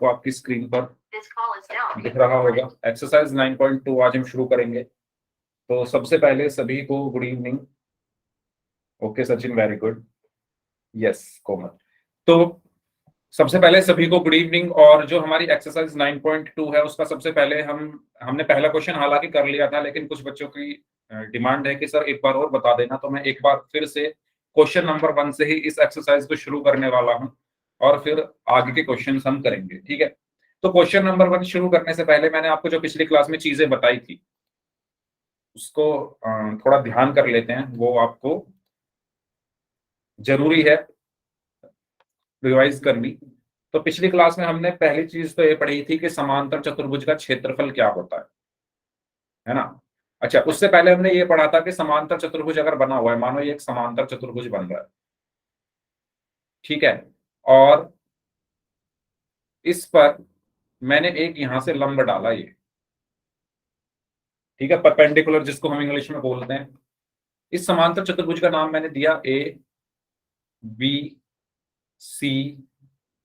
आपको आपकी स्क्रीन पर दिख रहा होगा। एक्सरसाइज 9.2 आज हम शुरू करेंगे। तो सबसे पहले सभी को good evening. Okay Sachin, very good. Yes Komal. तो सबसे पहले सभी को गुड इवनिंग। और जो हमारी एक्सरसाइज 9.2 है उसका सबसे पहले हमने पहला क्वेश्चन हालांकि कर लिया था, लेकिन कुछ बच्चों की डिमांड है कि सर एक बार और बता देना, तो मैं एक बार फिर से क्वेश्चन नंबर 1 से ही इस एक्सरसाइज को शुरू करने वाला हूं और फिर आगे के क्वेश्चन हम करेंगे। ठीक है, तो क्वेश्चन नंबर 1 शुरू करने से पहले मैंने आपको जो पिछली क्लास में चीजें बताई थी उसको थोड़ा ध्यान कर लेते हैं, वो आपको जरूरी है रिवाइज करनी। तो पिछली क्लास में हमने पहली चीज तो ये पढ़ी थी कि समांतर चतुर्भुज का क्षेत्रफल क्या होता है ना। अच्छा, उससे पहले हमने ये पढ़ा था कि समांतर चतुर्भुज अगर बना हुआ है, मानो ये एक समांतर चतुर्भुज बन रहा है, ठीक है, और इस पर मैंने एक यहां से लंब डाला, ये ठीक है, परपेंडिकुलर जिसको हम इंग्लिश में बोलते हैं। इस समांतर चतुर्भुज का नाम मैंने दिया ए बी सी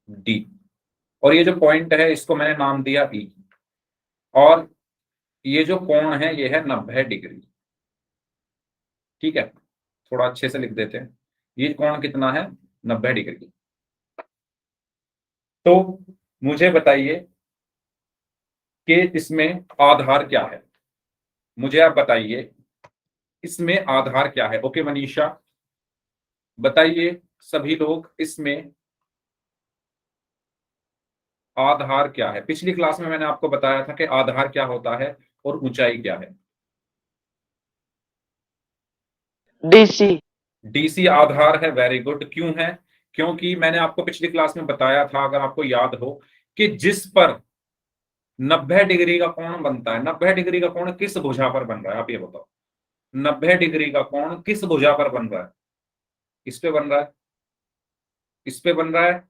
डी, और ये जो पॉइंट है इसको मैंने नाम दिया ई, और ये जो कोण है ये है 90 डिग्री। ठीक है, थोड़ा अच्छे से लिख देते हैं, ये कोण कितना है, 90 डिग्री। तो मुझे बताइए कि इसमें आधार क्या है, मुझे आप बताइए इसमें आधार क्या है। ओके मनीषा, बताइए सभी लोग इसमें आधार क्या है। पिछली क्लास में मैंने आपको बताया था कि आधार क्या होता है और ऊंचाई क्या है। डीसी। डीसी आधार है, वेरी गुड। क्यों है? क्योंकि मैंने आपको पिछली क्लास में बताया था, अगर आपको याद हो, कि जिस पर 90 डिग्री का कोण बनता है, 90 डिग्री का कोण किस भुजा पर बन रहा है, आप ये बताओ। 90 डिग्री का कोण किस भुजा पर बन रहा है? इस पे बन रहा है, इस पे बन रहा है,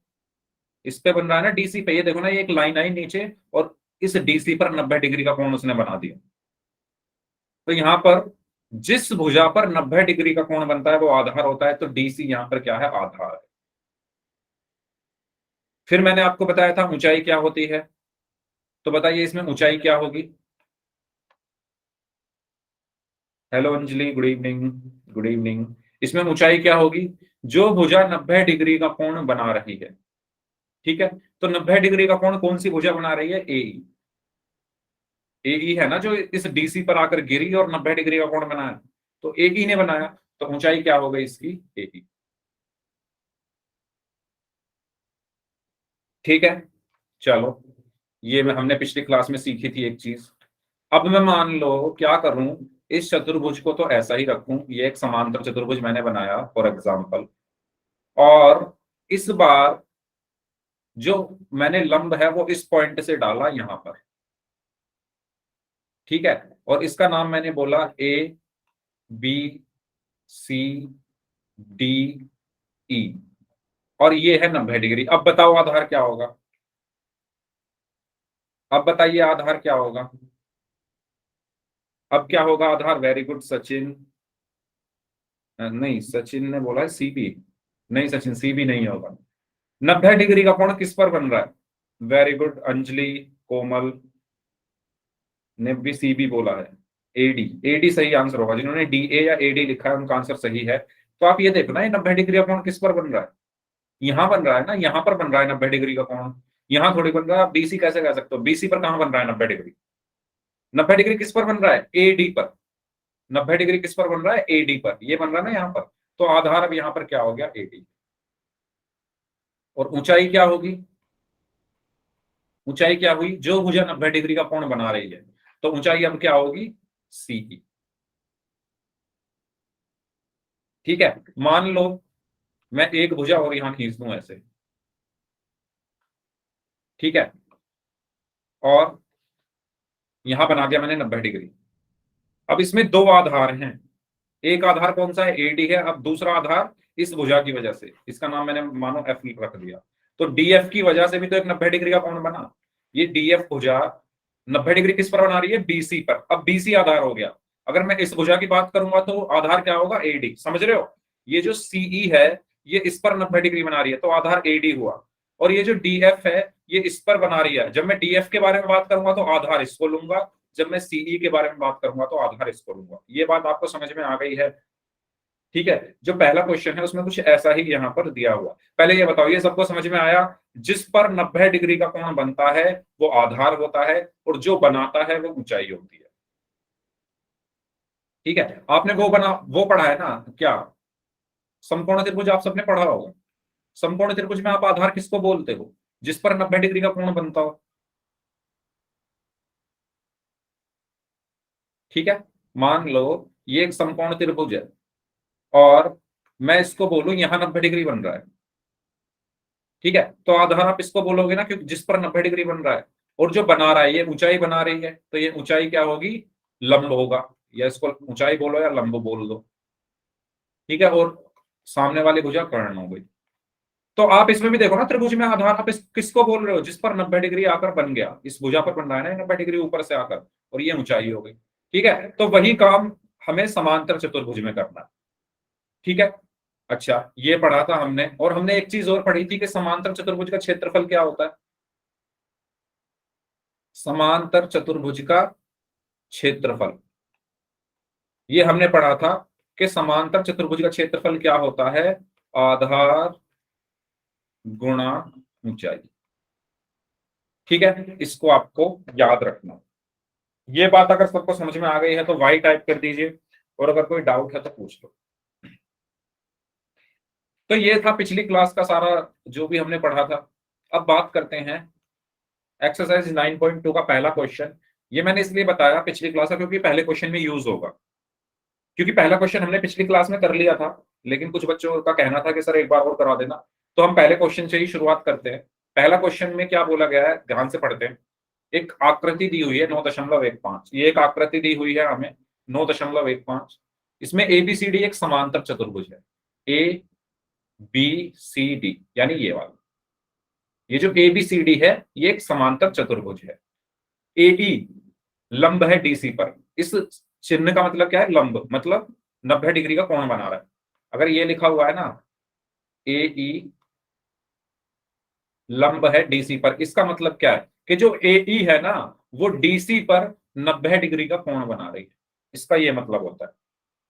इस पे बन रहा है ना, डीसी पे। ये देखो ना, ये एक लाइन आई नीचे और इस डीसी पर 90 डिग्री का कोण उसने बना दिया। तो यहां पर जिस भुजा पर 90 डिग्री का कोण बनता है वो आधार होता है, तो डीसी यहां पर क्या है, आधार है। फिर मैंने आपको बताया था ऊंचाई क्या होती है, तो बताइए इसमें ऊंचाई क्या होगी। Hello Anjali, good evening. Good evening. इसमें ऊंचाई क्या होगी, जो भुजा 90 डिग्री का कोण बना रही है। ठीक है, तो 90 डिग्री का कोण कौन सी भुजा बना रही है, एई। एई है ना, जो इस डीसी पर आकर गिरी और 90 डिग्री का कोण बनाया, तो एई ने बनाया। तो ऊंचाई क्या हो गई इसकी, एई। ठीक है, चलो, ये हमने पिछली क्लास में सीखी थी एक चीज। अब मैं मान लो क्या करूं, इस चतुर्भुज को तो ऐसा ही रखूं, ये एक समांतर चतुर्भुज मैंने बनाया फॉर एग्जांपल, और इस बार जो मैंने लंब है वो इस पॉइंट से डाला यहां पर। ठीक है, और इसका नाम मैंने बोला ए बी सी डी ई, और ये है 90 डिग्री। अब बताओ आधार क्या होगा, अब बताइए आधार क्या होगा, अब क्या होगा आधार। Very good Sachin. नहीं, सचिन ने बोला है सीबी। नहीं सचिन, सीबी नहीं होगा। 90 डिग्री का कोण किस पर बन रहा है, वेरी गुड अंजलि, कोमल ने भी सीबी बोला है। एडी, एडी सही आंसर होगा। जिन्होंने डी ए या एडी लिखा है उनका आंसर सही है। तो आप ये देखो ना, ये 90 डिग्री का कोण किस पर बन रहा है, यहां बन रहा है ना, यहां पर बन रहा है 90 डिग्री का कोण, यहां थोड़ी बन रहा है। आप बीसी कैसे कह सकते हो, बीसी पर कहां बन रहा है 90 डिग्री। 90 डिग्री किस पर बन रहा है, एडी पर। 90 डिग्री किस पर बन रहा है, एडी पर, ये बन रहा है ना यहाँ पर। तो आधार अब यहाँ पर क्या हो गया, एडी। और ऊंचाई क्या होगी, ऊंचाई क्या हुई, जो भुजा 90 डिग्री का कोण बना रही है, तो ऊंचाई अब क्या होगी, सी की। ठीक है, मान लो मैं एक भुजा और यहां खींच दूं ऐसे, ठीक है, और यहां बना दिया मैंने 90 डिग्री। अब इसमें दो आधार हैं, एक आधार कौन सा है, एडी है। अब दूसरा आधार इस भुजा की वजह से, इसका नाम मैंने मानो एफ रख दिया, तो डीएफ की वजह से भी तो एक 90 डिग्री का कोण बना। ये डीएफ भुजा 90 डिग्री किस पर बना रही है, बीसी पर। अब बीसी आधार हो गया। अगर मैं इस भुजा की बात करूंगा तो आधार क्या होगा, एडी। समझ रहे हो, ये जो सीई है ये इस पर 90 डिग्री बना रही है, तो आधार एडी हुआ। और ये जो डीएफ है ये इस पर बना रही है। जब मैं डीएफ के बारे में बात करूंगा तो आधार इसको लूंगा, जब मैं सीई के बारे में बात करूंगा तो आधार इसको लूंगा। ये बात आपको समझ में आ गई है? ठीक है। जो पहला क्वेश्चन है उसमें कुछ ऐसा ही यहाँ पर दिया हुआ। पहले ये बताओ, ये सबको समझ में आया? जिस पर 90 डिग्री का कोण बनता है वो आधार होता है, और जो बनाता है वो ऊंचाई होती है। ठीक है, आपने वो पढ़ा है ना क्या, समकोण त्रिभुज आप सबने पढ़ा होगा। समकोण त्रिभुज में आप आधार किसको बोलते हो? जिस पर 90 डिग्री का कोण बनता हो। ठीक है, मान लो ये एक समकोण त्रिभुज है और मैं इसको बोलूं यहां 90 डिग्री बन रहा है। ठीक है, तो आधार आप इसको बोलोगे ना, क्योंकि जिस पर 90 डिग्री बन रहा है, और जो बना रहा है ये ऊंचाई बना रही है, तो ये ऊंचाई क्या होगी? लंब होगा। या इसको ऊंचाई बोलो या लंब बोल दो। ठीक है, और सामने वाली भुजा कर्ण हो गई। तो आप इसमें भी देखो ना, त्रिभुज में आधार आप किसको बोल रहे हो? जिस पर 90 डिग्री आकर बन गया, इस भुजा पर बन रहा है ना 90 डिग्री ऊपर से आकर, और ये ऊंचाई हो गई। ठीक है, तो वही काम हमें समांतर चतुर्भुज में करना है। ठीक है, अच्छा ये पढ़ा था हमने, और हमने एक चीज और पढ़ी थी कि समांतर चतुर्भुज का क्षेत्रफल क्या होता है। समांतर चतुर्भुज का क्षेत्रफल, ये हमने पढ़ा था कि समांतर चतुर्भुज का क्षेत्रफल क्या होता है? आधार गुणा ऊंचाई। ठीक है, इसको आपको याद रखना। ये बात अगर सबको समझ में आ गई है तो वाई टाइप कर दीजिए, और अगर कोई डाउट है तो पूछ लो। तो ये था पिछली क्लास का सारा जो भी हमने पढ़ा था। अब बात करते हैं एक्सरसाइज 9.2 का पहला क्वेश्चन। ये मैंने इसलिए बताया पिछली क्लास का क्योंकि पहले क्वेश्चन में यूज होगा, क्योंकि पहला क्वेश्चन हमने पिछली क्लास में कर लिया था, लेकिन कुछ बच्चों का कहना था कि सर एक बार और करा देना। तो हम पहले क्वेश्चन से ही शुरुआत करते हैं। पहला क्वेश्चन में क्या बोला गया है, ध्यान से पढ़ते हैं। एक आकृति दी हुई है 9.15, ये एक आकृति दी हुई है हमें 9.15। इसमें एबीसीडी एक समांतर चतुर्भुज है। ए बी सी डी यानी ये वाला, ये जो एबीसीडी है ये एक समांतर चतुर्भुज है। एई लंब है डीसी पर। इस चिन्ह का मतलब क्या है? लंब, मतलब 90 डिग्री का कोण बना रहा है। अगर ये लिखा हुआ है ना एई लंब है डीसी पर, इसका मतलब क्या है कि जो एई है ना वो डीसी पर 90 डिग्री का कोण बना रही है। इसका ये मतलब होता है।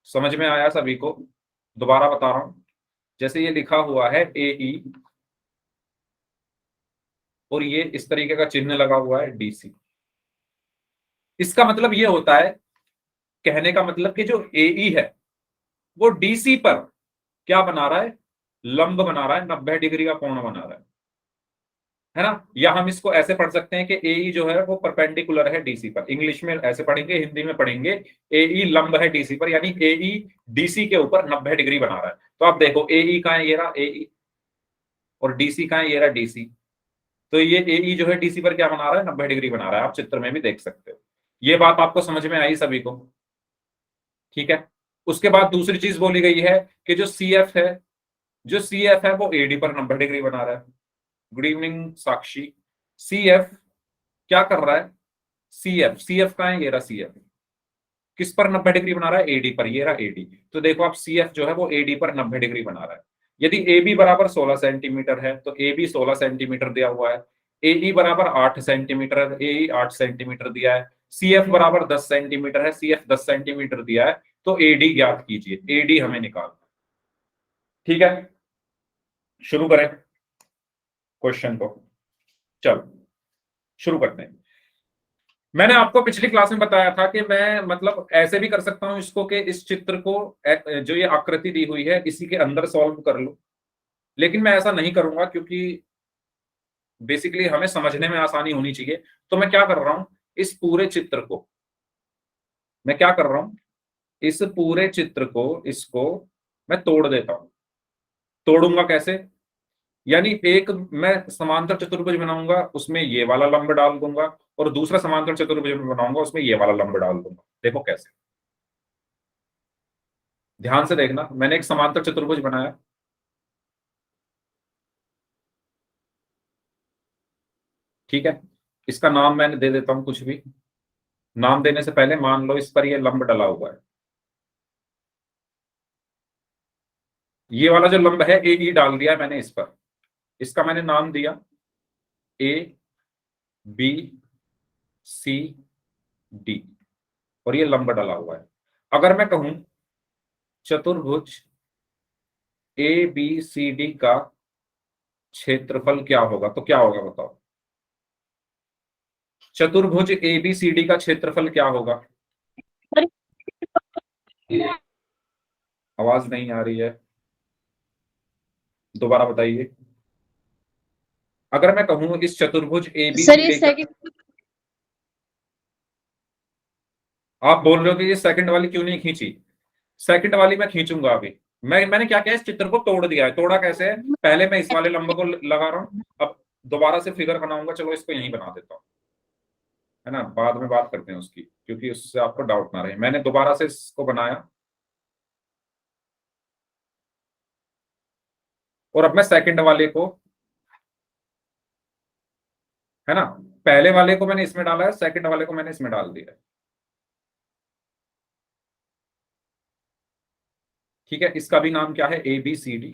समझ में आया सभी को? दोबारा बता रहा हूं, जैसे ये लिखा हुआ है एई और ये इस तरीके का चिन्ह लगा हुआ है डीसी, इसका मतलब ये होता है, कहने का मतलब कि जो एई है वो डीसी पर क्या बना रहा है? लंब बना रहा है, 90 डिग्री का कोण बना रहा है ना। या हम इसको ऐसे पढ़ सकते हैं कि एई जो है वो परपेंडिकुलर है डीसी पर। इंग्लिश में ऐसे पढ़ेंगे, हिंदी में पढ़ेंगे एई लंब है डीसी पर, यानी एई डीसी के ऊपर 90 डिग्री बना रहा है। तो आप देखो एई कहां है, ये रहा एई, और डीसी कहां है, ये रहा डीसी। तो ये एई जो है डीसी पर क्या बना रहा है? 90 डिग्री बना रहा है। आप चित्र में भी देख सकते हो। ये बात आपको समझ में आई सभी को? ठीक है, उसके बाद दूसरी चीज बोली गई है कि जो सी एफ है, जो सी एफ है वो एडी पर 90 डिग्री बना रहा है। गुड इवनिंग साक्षी। सी एफ क्या कर रहा है? सी एफ का है, ये रहा सी एफ, किस पर 90 डिग्री बना रहा है? एडी पर, ये रहा एडी। तो देखो आप सी एफ जो है वो एडी पर 90 डिग्री बना रहा है। यदि ए बी बराबर 16 सेंटीमीटर है तो ए बी 16 सेंटीमीटर दिया हुआ है। एई बराबर 8 सेंटीमीटर है, एई 8 सेंटीमीटर दिया है। सी एफ बराबर 10 सेंटीमीटर है, सी एफ 10 सेंटीमीटर दिया है। तो एडी ज्ञात कीजिए, एडी हमें निकालना। ठीक है, शुरू करें क्वेश्चन को। चलो शुरू करते हैं। मैंने आपको पिछली क्लास में बताया था कि मैं मतलब ऐसे भी कर सकता हूं इसको कि इस चित्र को जो ये आकृति दी हुई है इसी के अंदर सॉल्व कर लूं, लेकिन मैं ऐसा नहीं करूंगा क्योंकि बेसिकली हमें समझने में आसानी होनी चाहिए। तो मैं क्या कर रहा हूं, इस पूरे चित्र को मैं क्या कर रहा हूं, इस पूरे चित्र को इसको मैं तोड़ देता हूं। तोड़ूंगा कैसे? यानी एक मैं समांतर चतुर्भुज बनाऊंगा, उसमें ये वाला लंब डाल दूंगा, और दूसरा समांतर चतुर्भुज बनाऊंगा उसमें ये वाला लंब डाल दूंगा। देखो कैसे, ध्यान से देखना। मैंने एक समांतर चतुर्भुज बनाया, ठीक है, इसका नाम मैंने दे देता हूं कुछ भी। नाम देने से पहले मान लो इस पर ये लंब डला हुआ है। ये वाला जो लंब है ए ई डाल दिया है मैंने इस पर। इसका मैंने नाम दिया ए बी सी डी और ये लंब डला हुआ है। अगर मैं कहूं चतुर्भुज ए बी सी डी का क्षेत्रफल क्या होगा तो क्या होगा बताओ। चतुर्भुज ए बी सी डी का क्षेत्रफल क्या होगा? आवाज नहीं आ रही है, दोबारा बताइए। अगर मैं कहूं इस चतुर्भुज ए बी सर सी ये डी का, सेकंड आप बोल रहे हो कि ये सेकंड वाली क्यों नहीं खींची? सेकंड वाली मैं खींचूंगा अभी। मैंने क्या किया, इस चित्र को तोड़ दिया है। तोड़ा कैसे है? पहले मैं इस वाले लंब को लगा रहा हूं, अब दोबारा से फिगर बनाऊंगा। चलो इसको यहीं बना देता हूं, है ना, बाद में बात करते हैं उसकी, क्योंकि उससे आपको डाउट ना रहे। मैंने दोबारा से इसको बनाया और अब मैं सेकंड वाले को, है ना, पहले वाले को मैंने इसमें डाला है, सेकंड वाले को मैंने इसमें डाल दिया है। ठीक है, इसका भी नाम क्या है? A B C D.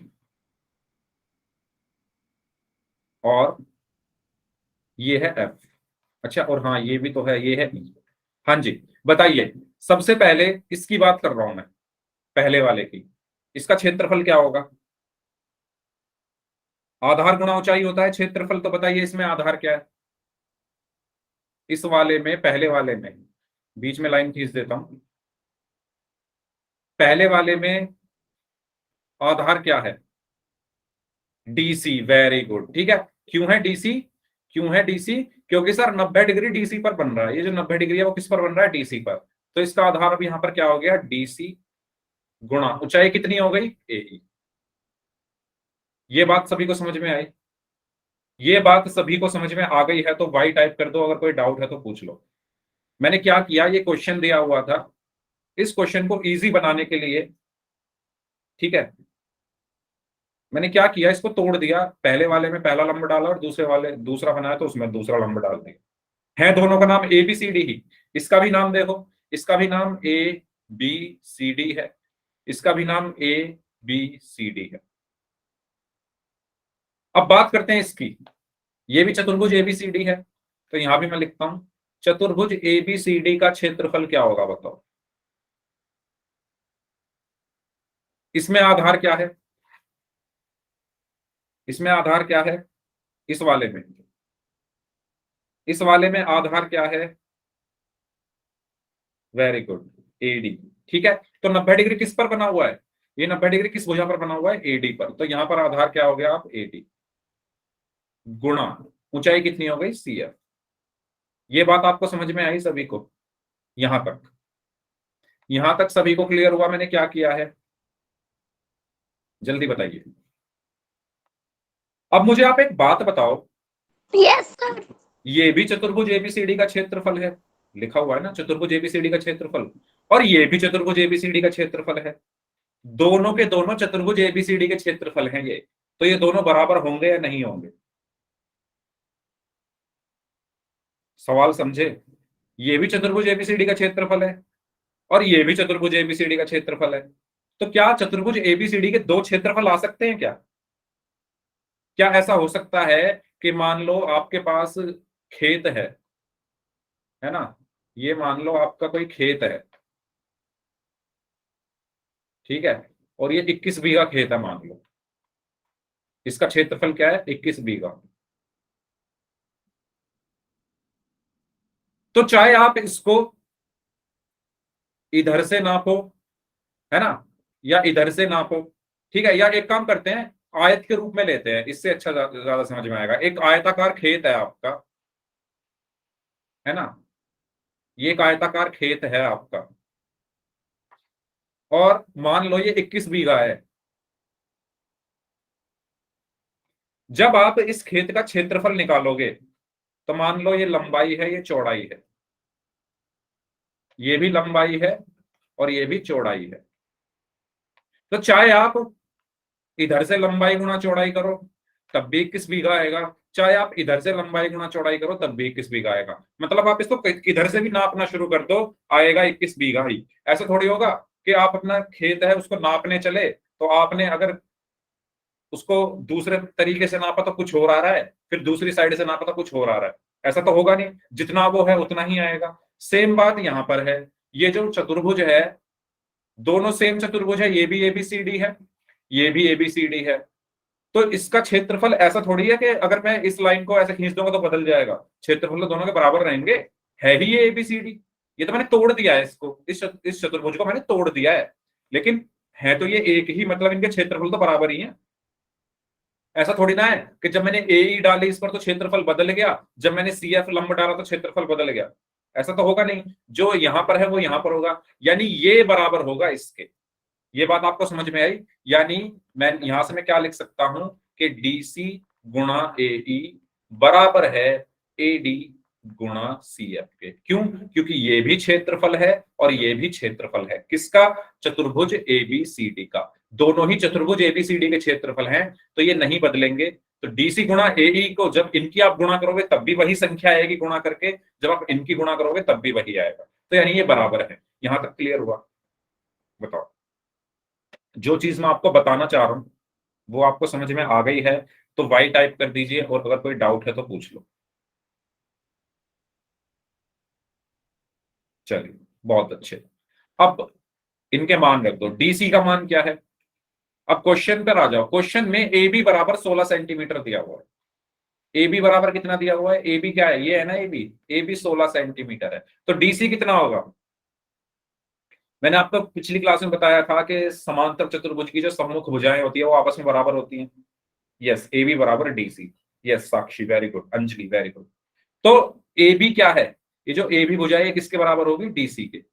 और ये है एफ। अच्छा, और हाँ ये भी तो है, ये है E। हाँ जी, बताइए। सबसे पहले इसकी बात कर रहा हूं मैं, पहले वाले की। इसका क्षेत्रफल क्या होगा? आधार गुणा ऊंचाई होता है क्षेत्रफल। तो बताइए इसमें आधार क्या है? इस वाले में, पहले वाले में, बीच में लाइन खींच देता हूं। पहले वाले में आधार क्या है? डीसी। वेरी गुड, ठीक है। क्यों है डीसी? क्यों है डीसी? क्योंकि सर 90 डिग्री डीसी पर बन रहा है। ये जो 90 डिग्री है वो किस पर बन रहा है? डीसी पर। तो इसका आधार अब यहां पर क्या हो गया? डीसी गुणा ऊंचाई कितनी हो गई? ए। ये बात सभी को समझ में आई? ये बात सभी को समझ में आ गई है तो वाई टाइप कर दो, अगर कोई डाउट है तो पूछ लो। मैंने क्या किया, ये क्वेश्चन दिया हुआ था, इस क्वेश्चन को इजी बनाने के लिए, ठीक है, मैंने क्या किया, इसको तोड़ दिया। पहले वाले में पहला लंब डाला और दूसरे वाले दूसरा बनाया तो उसमें दूसरा लंब डाल दिया। है दोनों का नाम ए बी सी डी ही। इसका भी नाम देखो, इसका भी नाम ए बी सी डी है, इसका भी नाम ए बी सी डी है। अब बात करते हैं इसकी। ये भी चतुर्भुज एबीसीडी है, तो यहां भी मैं लिखता हूं चतुर्भुज एबीसीडी का क्षेत्रफल क्या होगा बताओ। इसमें आधार क्या है? इसमें आधार क्या है? इस वाले में, इस वाले में आधार क्या है? Very good, AD. ठीक है, तो 90 डिग्री किस पर बना हुआ है? ये 90 डिग्री किस भुजा पर बना हुआ है? एडी पर। तो यहां पर आधार क्या हो गया? आप एडी गुणा ऊंचाई कितनी हो गई? C F. ये बात आपको समझ में आई सभी को? यहां तक, यहां तक सभी को क्लियर हुआ मैंने क्या किया है? जल्दी बताइए। अब मुझे आप एक बात बताओ, यस सर। ये भी चतुर्भुज एबीसीडी का क्षेत्रफल है, लिखा हुआ है ना चतुर्भुज एबीसीडी का क्षेत्रफल, और ये भी चतुर्भुज एबीसीडी का क्षेत्रफल है। दोनों के दोनों चतुर्भुज एबीसीडी के क्षेत्रफल हैं ये। तो ये दोनों बराबर होंगे या नहीं होंगे? सवाल समझे? ये भी चतुर्भुज एबीसीडी का क्षेत्रफल है और ये भी चतुर्भुज एबीसीडी का क्षेत्रफल है। तो क्या चतुर्भुज एबीसीडी के दो क्षेत्रफल आ सकते हैं क्या? क्या ऐसा हो सकता है कि मान लो आपके पास खेत है ना, ये मान लो आपका कोई खेत है, ठीक है, और ये 21 बीघा खेत है मान लो। इसका क्षेत्रफल क्या है? 21 बीघा। तो चाहे आप इसको इधर से नापो, है ना, या इधर से नापो, ठीक है, या एक काम करते हैं, आयत के रूप में लेते हैं, इससे अच्छा ज्यादा समझ में आएगा। एक आयताकार खेत है आपका, है ना, ये एक आयताकार खेत है आपका, और मान लो ये 21 बीघा है। जब आप इस खेत का क्षेत्रफल निकालोगे तो मान लो ये लंबाई है, ये चौड़ाई है, ये भी लंबाई है और ये भी चौड़ाई है। तो चाहे आप इधर से लंबाई गुणा चौड़ाई करो तब भी 21 बीघा आएगा, चाहे आप इधर से लंबाई गुणा चौड़ाई करो तब भी 21 बीघा आएगा। मतलब आप इसको इधर से भी नापना शुरू कर दो, आएगा 21 बीघा ही। ऐसा थोड़ी होगा कि आप अपना खेत है उसको नापने चले, तो आपने अगर उसको दूसरे तरीके से नापा तो कुछ और आ रहा है, फिर दूसरी साइड से नापा तो कुछ और आ रहा है, ऐसा तो होगा नहीं, जितना वो है उतना ही आएगा। सेम बात यहां पर है, ये जो चतुर्भुज है, दोनों सेम चतुर्भुज है, ये भी एबीसीडी है, ये भी एबीसीडी है, तो इसका क्षेत्रफल ऐसा थोड़ी है कि अगर मैं इस लाइन को ऐसे खींच दूंगा तो बदल जाएगा, क्षेत्रफल तो दोनों के बराबर रहेंगे, है ही ये एबीसीडी। ये तो मैंने तोड़ दिया है इसको, इस चतुर्भुज को मैंने तोड़ दिया है, लेकिन है तो ये एक ही, मतलब इनके क्षेत्रफल तो बराबर ही है। ऐसा थोड़ी ना है कि जब मैंने ए डाली इस पर तो क्षेत्रफल बदल गया, जब मैंने सी एफ लंब डाला तो क्षेत्रफल बदल गया, ऐसा तो होगा नहीं, जो यहां पर है वो यहां पर होगा, यानी ये बराबर होगा इसके। ये बात आपको समझ में आई? यानी मैं यहां से मैं क्या लिख सकता हूं कि डीसी गुणा एई बराबर है एडी गुणा सीएफ के। क्यों? क्योंकि ये भी क्षेत्रफल है और ये भी क्षेत्रफल है, किसका? चतुर्भुज एबीसीडी का। दोनों ही चतुर्भुज एबीसीडी के क्षेत्रफल हैं, तो ये नहीं बदलेंगे। तो डीसी गुणा एई को जब इनकी आप गुणा करोगे तब भी वही संख्या आएगी गुणा करके, जब आप इनकी गुणा करोगे तब भी वही आएगा, तो यानी ये बराबर है। यहां तक क्लियर हुआ? बताओ, जो चीज मैं आपको बताना चाह रहा हूं वो आपको समझ में आ गई है तो वाई टाइप कर दीजिए, और अगर कोई डाउट है तो पूछ लो। चलिए, बहुत अच्छे। अब इनके मान रख दो, डीसी का मान क्या है। अब क्वेश्चन पर आ जाओ। क्वेश्चन में ए बी बराबर 16 सेंटीमीटर दिया हुआ है। ए बी बराबर कितना दिया हुआ है? ए बी क्या है? ये है ना ए बी 16 सेंटीमीटर है, तो डीसी कितना होगा? मैंने आपको पिछली क्लास में बताया था कि समांतर चतुर्भुज की जो सम्मुख भुजाएं होती है वो आपस में बराबर होती हैं। यस, ए बी बराबर DC. Yes Sakshi, very good. Anjali, very good. तो ए बी क्या है? ये जो ए बी भुजाएं किसके बराबर होगी? डीसी के।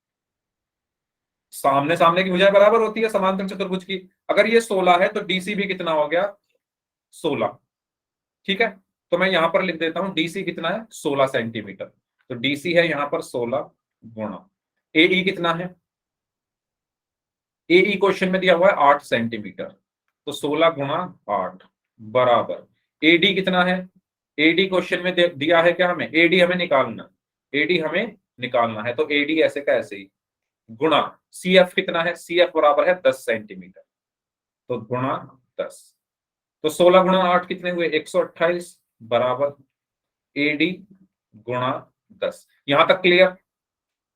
सामने सामने की भुजाएं बराबर होती है समांतर चतुर्भुज की। अगर ये 16 है तो डीसी भी कितना हो गया? 16। ठीक है, तो मैं यहां पर लिख देता हूं डीसी कितना है? 16 सेंटीमीटर। तो डीसी है यहां पर 16 गुणा एई कितना है? एई क्वेश्चन में दिया हुआ है 8 सेंटीमीटर, तो 16 गुणा 8 बराबर एडी कितना है? एडी क्वेश्चन में दिया है क्या? हमें एडी हमें निकालना, एडी हमें निकालना है, तो एडी ऐसे का ऐसे ही गुणा सीएफ कितना है? सीएफ बराबर है 10 सेंटीमीटर, तो गुणा 10, तो 16 गुणा 8 कितने हुए? 128 बराबर एडी गुणा 10। यहां तक क्लियर?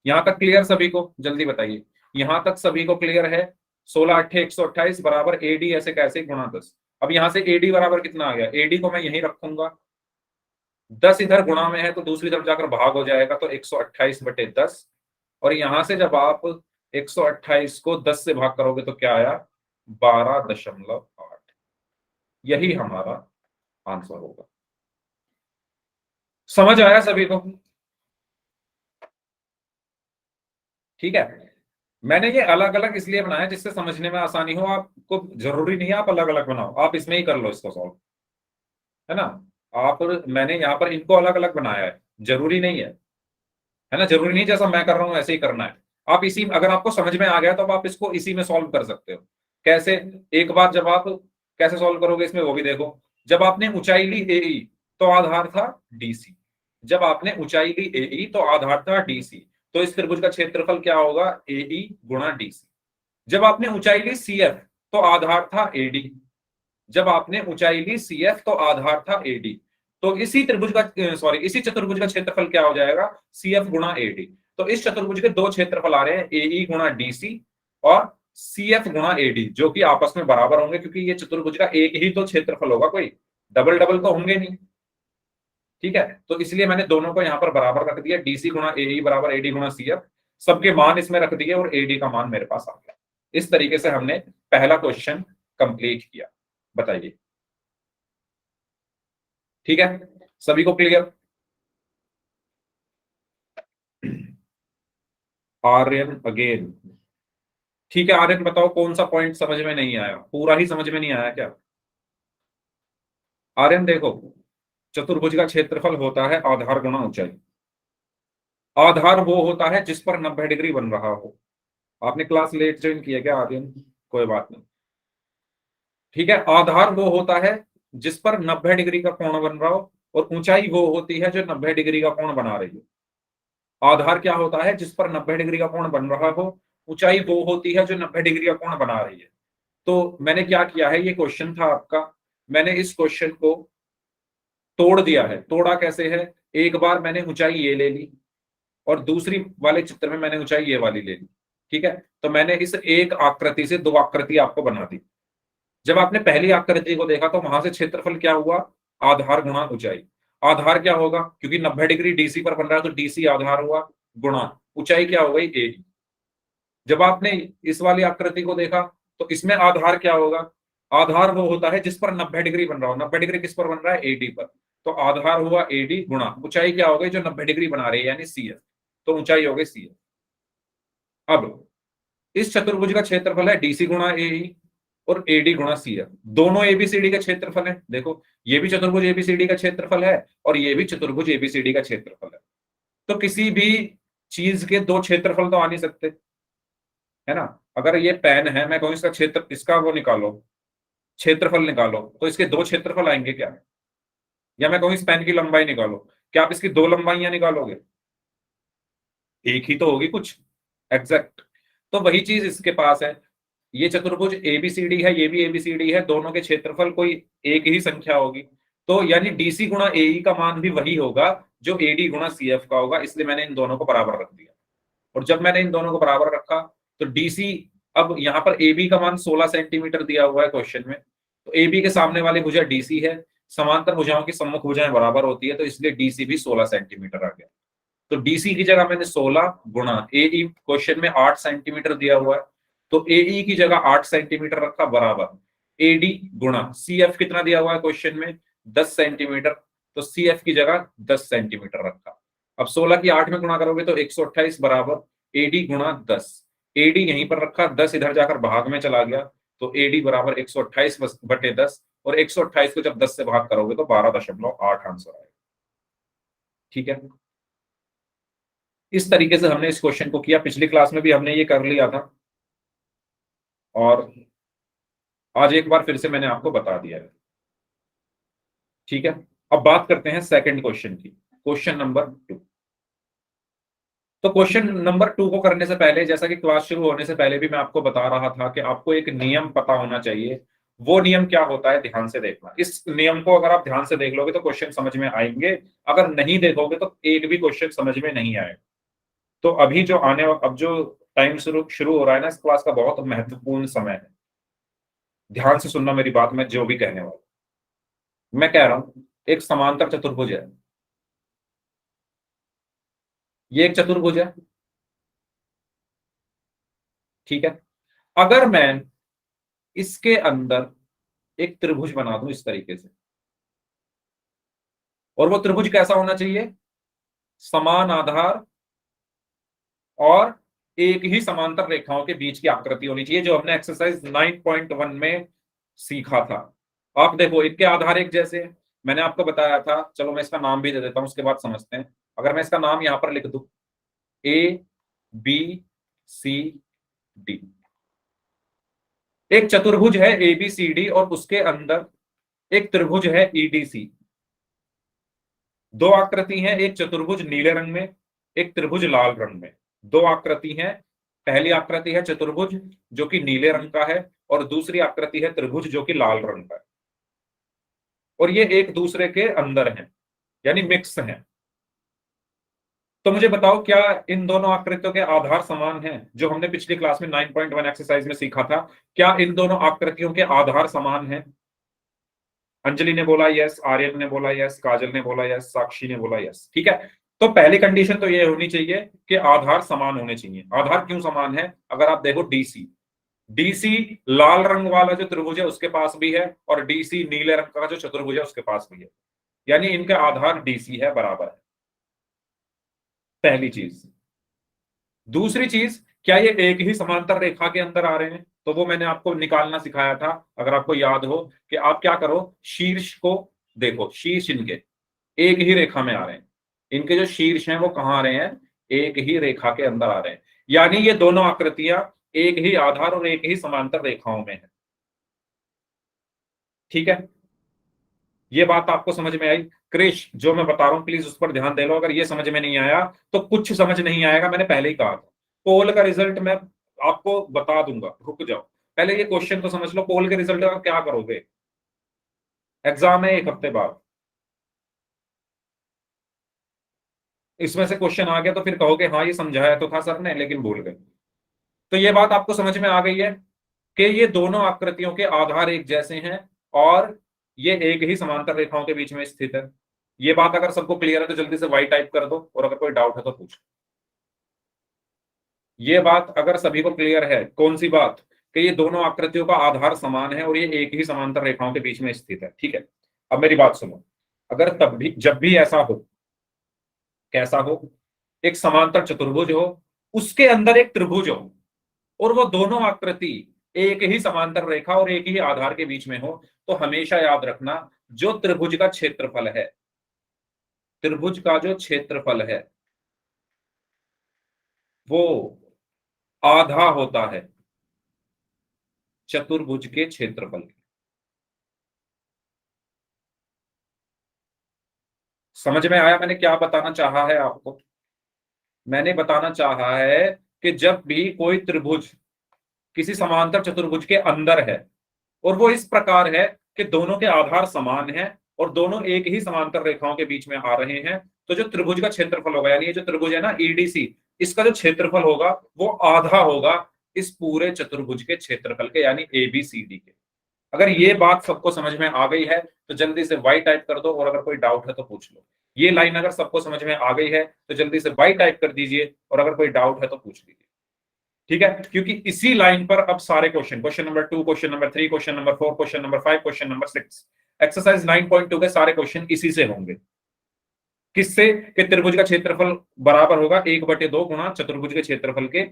यहां तक क्लियर सभी को? जल्दी बताइए, यहां तक सभी को क्लियर है? 16 8 128 बराबर एडी ऐसे कैसे गुणा 10। अब यहां से एडी बराबर कितना आ गया? एडी को मैं यहीं रखूंगा, 10 इधर गुणा में है तो दूसरी तरफ जाकर भाग हो जाएगा, तो 128/10, और यहां से जब आप 128 को 10 से भाग करोगे तो क्या आया? 12.8। यही हमारा आंसर होगा। समझ आया सभी को? ठीक है, मैंने ये अलग अलग इसलिए बनाया जिससे समझने में आसानी हो। आपको जरूरी नहीं है आप अलग अलग बनाओ, आप इसमें ही कर लो इसको सॉल्व, है ना। आप, मैंने यहाँ पर इनको अलग अलग बनाया है, जरूरी नहीं है ना, जरूरी नहीं जैसा मैं कर रहा हूँ ऐसे ही करना है। आप इसी, अगर आपको समझ में आ गया तो आप इसको इसी में सॉल्व कर सकते हो। कैसे? एक बार जब आप कैसे सॉल्व करोगे इसमें वो भी देखो। जब आपने ऊंचाई ली एई तो आधार था डीसी, जब आपने ऊंचाई ली एई तो आधार था डीसी, तो इस त्रिभुज का क्षेत्रफल क्या होगा? एई गुणा डीसी। जब आपने ऊंचाई ली सीएफ तो आधार था एडी, जब आपने ऊंचाई ली सीएफ तो आधार था एडी, तो इसी त्रिभुज का सॉरी इसी चतुर्भुज का क्षेत्रफल क्या हो जाएगा? सीएफ गुणा एडी। तो इस चतुर्भुज के दो क्षेत्रफल आ रहे हैं, एई गुणा डीसी और सीएफ गुणा एडी, जो कि आपस में बराबर होंगे, क्योंकि ये चतुर्भुज का एक ही तो क्षेत्रफल होगा, कोई डबल डबल तो होंगे नहीं। ठीक है, तो इसलिए मैंने दोनों को यहां पर बराबर रख दिया, डीसी गुणा एई बराबर एडी गुणा सीएफ, सबके मान इसमें रख दिए और एडी का मान मेरे पास आ गया। इस तरीके से हमने पहला क्वेश्चन कंप्लीट किया। बताइए, ठीक है, सभी को क्लियर? आर्यन अगेन, ठीक है आर्यन, बताओ कौन सा पॉइंट समझ में नहीं आया? पूरा ही समझ में नहीं आया क्या? आर्यन देखो, चतुर्भुज का क्षेत्रफल होता है आधार गुणा ऊंचाई। आधार वो होता है जिस पर 90 डिग्री बन रहा हो। आपने क्लास लेट ज्वाइन किया क्या आर्यन? कोई बात नहीं, ठीक है। आधार वो होता है जिस पर 90 डिग्री का कोण बन रहा हो, और ऊंचाई वो होती है जो 90 डिग्री का कोण बना रही हो। आधार क्या होता है? जिस पर 90 डिग्री का कोण बन रहा हो, ऊंचाई वो होती है जो 90 डिग्री का कोण बना रही है। तो मैंने क्या किया है, ये क्वेश्चन था आपका, मैंने इस क्वेश्चन को तोड़ दिया है। तोड़ा कैसे है, एक बार मैंने ऊंचाई ये ले ली और दूसरी वाले चित्र में मैंने ऊंचाई ये वाली ले ली। ठीक है, तो मैंने इस एक आकृति से दो आकृति आपको बना दी। जब आपने पहली आकृति को देखा तो वहां से क्षेत्रफल क्या हुआ, आधार गुणा ऊंचाई। आधार क्या होगा, क्योंकि 90 डिग्री डीसी पर बन रहा है तो डीसी आधार हुआ, गुणा ऊंचाई क्या हो गई, ए। जब आपने इस वाली आकृति को देखा तो इसमें आधार क्या होगा, आधार वो होता है जिस पर 90 डिग्री बन रहा हो। 90 डिग्री किस पर बन रहा है, एडी पर। तो आधार हुआ एडी गुणा ऊंचाई क्या हो गई, जो 90 डिग्री बना रही है यानी सीएफ। तो ऊंचाई हो गई सीएफ। अब इस चतुर्भुज का क्षेत्रफल है डीसी गुणा एई और एडी गुणा सीएफ। दोनों एबीसीडी का क्षेत्रफल है। देखो, ये भी चतुर्भुज एबीसीडी का क्षेत्रफल है और ये भी चतुर्भुज एबीसीडी का क्षेत्रफल है। तो किसी भी चीज के दो क्षेत्रफल तो आ नहीं सकते, है ना। अगर ये पेन है, मैं कहूं इसका क्षेत्र, इसका वो निकालो, क्षेत्रफल निकालो, तो इसके दो क्षेत्रफल आएंगे क्या। या मैं कहूं इस पेन की लंबाई निकालो, क्या आप इसकी दो लंबाइयां निकालोगे, एक ही तो होगी कुछ, एग्जैक्ट। तो वही चीज इसके पास है। ये चतुर्भुज एबीसीडी है, ये भी एबीसीडी है, दोनों के क्षेत्रफल कोई एक ही संख्या होगी। तो यानी डीसी गुणा एई का मान भी वही होगा जो एडी गुणा सीएफ का होगा, इसलिए मैंने इन दोनों को बराबर रख दिया। और जब मैंने इन दोनों को बराबर रखा तो डीसी, अब यहाँ पर एबी का मान 16 सेंटीमीटर दिया हुआ है क्वेश्चन में, तो एबी के सामने वाली भुजा डीसी है, समांतर भुजाओं की सम्मुख भुजाएं बराबर होती है, तो इसलिए डीसी भी 16 सेंटीमीटर आ गया। तो डीसी की जगह मैंने 16 गुणा एई, क्वेश्चन में 8 सेंटीमीटर दिया हुआ है, तो एई की जगह 8 सेंटीमीटर रखा बराबर एडी गुणा सीएफ, कितना दिया हुआ है क्वेश्चन में, 10 सेंटीमीटर, तो सीएफ की जगह 10 सेंटीमीटर रखा। अब 16 की 8 में गुणा करोगे तो 128 बराबर एडी गुणा 10। एडी यहीं पर रखा, 10 इधर जाकर भाग में चला गया, तो एडी बराबर 128 बटे 10, और 128 को जब 10 से भाग करोगे तो 12.8 आंसर आएगा। ठीक है, इस तरीके से हमने इस क्वेश्चन को किया। पिछली क्लास में भी हमने ये कर लिया था और आज एक बार फिर से मैंने आपको बता दिया है। ठीक है, अब बात करते हैं सेकंड क्वेश्चन की, क्वेश्चन नंबर 2। तो क्वेश्चन नंबर 2 को करने से पहले, जैसा कि क्लास शुरू होने से पहले भी मैं आपको बता रहा था कि आपको एक नियम पता होना चाहिए। वो नियम क्या होता है, ध्यान से देखना। इस नियम को अगर आप ध्यान से देख लोगे तो क्वेश्चन समझ में आएंगे, अगर नहीं देखोगे तो एक भी क्वेश्चन समझ में नहीं आएगा। तो अभी जो अब जो टाइम शुरू हो रहा है ना, इस क्लास का बहुत महत्वपूर्ण समय है। ध्यान से सुनना मेरी बात, मैं जो भी कहने वाला, मैं कह रहा हूं एक समांतर चतुर्भुज है, ये एक चतुर्भुज है। ठीक है, अगर मैं इसके अंदर एक त्रिभुज बना दूं इस तरीके से, और वो त्रिभुज कैसा होना चाहिए, समान आधार और एक ही समांतर रेखाओं के बीच की आकृति होनी चाहिए, जो हमने एक्सरसाइज 9.1 में सीखा था। आप देखो, इनके आधार एक जैसे हैं। मैंने आपको बताया था, चलो मैं इसका नाम भी दे देता हूं, उसके बाद समझते हैं। अगर मैं इसका नाम यहां पर लिख दूं, ए बी सी डी, एक चतुर्भुज है एबीसीडी और उसके अंदर एक त्रिभुज है ईडीसी। दो आकृति हैं, एक चतुर्भुज नीले रंग में, एक त्रिभुज लाल रंग में। दो आकृति हैं, पहली आकृति है चतुर्भुज जो कि नीले रंग का है, और दूसरी आकृति है त्रिभुज जो कि लाल रंग का है, और ये एक दूसरे के अंदर हैं, यानी मिक्स हैं। तो मुझे बताओ, क्या इन दोनों आकृतियों के आधार समान हैं, जो हमने पिछली क्लास में 9.1 एक्सरसाइज में सीखा था। क्या इन दोनों आकृतियों के आधार समान हैं? अंजलि ने बोला यस, आर्यन ने बोला यस, काजल ने बोला यस, साक्षी ने बोला यस। ठीक है, तो पहली कंडीशन तो ये होनी चाहिए कि आधार समान होने चाहिए। आधार क्यों समान है, अगर आप देखो डीसी, डीसी लाल रंग वाला जो त्रिभुज है उसके पास भी है, और डीसी नीले रंग का जो चतुर्भुज है उसके पास भी है, यानी इनका आधार डीसी है, बराबर है। पहली चीज। दूसरी चीज, क्या ये एक ही समांतर रेखा के अंदर आ रहे हैं, तो वो मैंने आपको निकालना सिखाया था। अगर आपको याद हो कि आप क्या करो, शीर्ष को देखो, शीर्ष इनके एक ही रेखा में आ रहे हैं, इनके जो शीर्ष हैं वो कहां आ रहे हैं, एक ही रेखा के अंदर आ रहे हैं, यानी ये दोनों आकृतियां एक ही आधार और एक ही समांतर रेखाओं में है। ठीक है, ये बात आपको समझ में आई? क्रिश, जो मैं बता रहा हूं प्लीज उस पर ध्यान दे लो। अगर ये समझ में नहीं आया तो कुछ समझ नहीं आएगा, मैंने पहले ही कहा था। पोल का रिजल्ट मैं आपको बता दूंगा, रुक जाओ, पहले ये क्वेश्चन तो समझ लो, पोल के रिजल्ट का क्या करोगे, एग्जाम है 1 हफ्ते बाद, इसमें से क्वेश्चन आ गया तो फिर कहोगे हाँ ये समझाया तो था सर ने लेकिन भूल गए। तो ये बात आपको समझ में आ गई है कि ये दोनों आकृतियों के आधार एक जैसे हैं और ये एक ही समांतर रेखाओं के बीच में स्थित है। ये बात अगर सबको क्लियर है तो जल्दी से वाई टाइप कर दो, और अगर कोई डाउट है तो पूछो। ये बात अगर सभी को क्लियर है, कौन सी बात, कि ये दोनों आकृतियों का आधार समान है और ये एक ही समांतर रेखाओं के बीच में स्थित है। ठीक है, अब मेरी बात सुनो, अगर तब भी जब भी ऐसा हो, कैसा हो, एक समांतर चतुर्भुज हो, उसके अंदर एक त्रिभुज हो, और वो दोनों आकृति एक ही समांतर रेखा और एक ही आधार के बीच में हो, तो हमेशा याद रखना जो त्रिभुज का क्षेत्रफल है, त्रिभुज का जो क्षेत्रफल है वो आधा होता है चतुर्भुज के क्षेत्रफल के। समझ में आया मैंने क्या बताना चाहा है आपको? मैंने बताना चाहा है कि जब भी कोई त्रिभुज किसी समांतर चतुर्भुज के अंदर है और वो इस प्रकार है कि दोनों के आधार समान हैं और दोनों एक ही समांतर रेखाओं के बीच में आ रहे हैं, तो जो त्रिभुज का क्षेत्रफल होगा, यानी ये जो त्रिभुज है ना ईडीसी, इसका जो क्षेत्रफल होगा वो आधा होगा इस पूरे चतुर्भुज के क्षेत्रफल के, यानी एबीसीडी के। अगर ये बात सबको समझ में आ गई है तो जल्दी से वाई टाइप कर दो, और अगर कोई डाउट है तो पूछ लो। ये लाइन अगर सबको समझ में आ गई है तो जल्दी से वाई टाइप कर दीजिए, और अगर कोई डाउट है तो पूछ लीजिए। ठीक है, क्योंकि इसी लाइन पर अब सारे question, question number 2, question number 3, question number 4, question number 5, question number 6, exercise 9.2 के सारे क्वेश्चन इसी से होंगे। किससे? कि त्रिभुज का क्षेत्रफल बराबर होगा 1/2 गुणा चतुर्भुज के क्षेत्रफल के,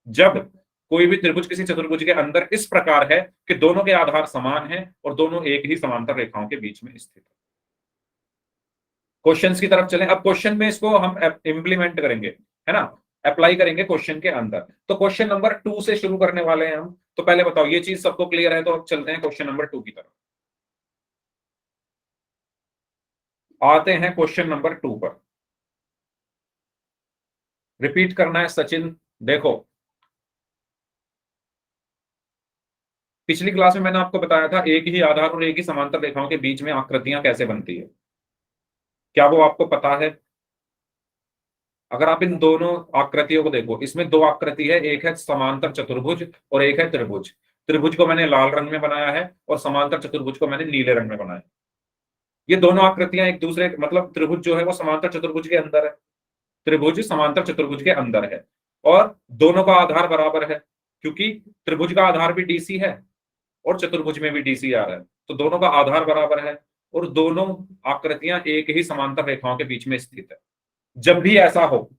जब कोई भी त्रिभुज किसी चतुर्भुज के अंदर इस प्रकार है कि दोनों के आधार समान हैं और दोनों एक ही समांतर रेखाओं के बीच में स्थित है। क्वेश्चंस की तरफ चलें। अब क्वेश्चन में इसको हम इंप्लीमेंट करेंगे, है ना, अप्लाई करेंगे क्वेश्चन के अंदर। तो क्वेश्चन नंबर 2 से शुरू करने वाले हैं हम। तो पहले बताओ ये चीज सबको क्लियर है, तो अब चलते हैं क्वेश्चन नंबर 2 की तरफ। आते हैं क्वेश्चन नंबर 2 पर। रिपीट करना है सचिन। देखो, पिछली क्लास में मैंने आपको बताया था एक ही आधार और एक ही समांतर रेखाओं के बीच में आकृतियां कैसे बनती है, क्या वो आपको पता है? अगर आप इन दोनों आकृतियों को देखो, इसमें दो आकृति है, एक है समांतर चतुर्भुज और एक है त्रिभुज। त्रिभुज को मैंने लाल रंग में बनाया है और समांतर चतुर्भुज को मैंने नीले रंग में बनाया। ये दोनों आकृतियां एक दूसरे, मतलब त्रिभुज जो है वो समांतर चतुर्भुज के अंदर है, त्रिभुज समांतर चतुर्भुज के अंदर है, और दोनों का आधार बराबर है, क्योंकि त्रिभुज का आधार भी डीसी है और चतुर्भुज में भी डीसी आ रहा है, तो दोनों का आधार बराबर है और दोनों आकृतियां एक ही समांतर रेखाओं के बीच में स्थित है। जब भी ऐसा हो,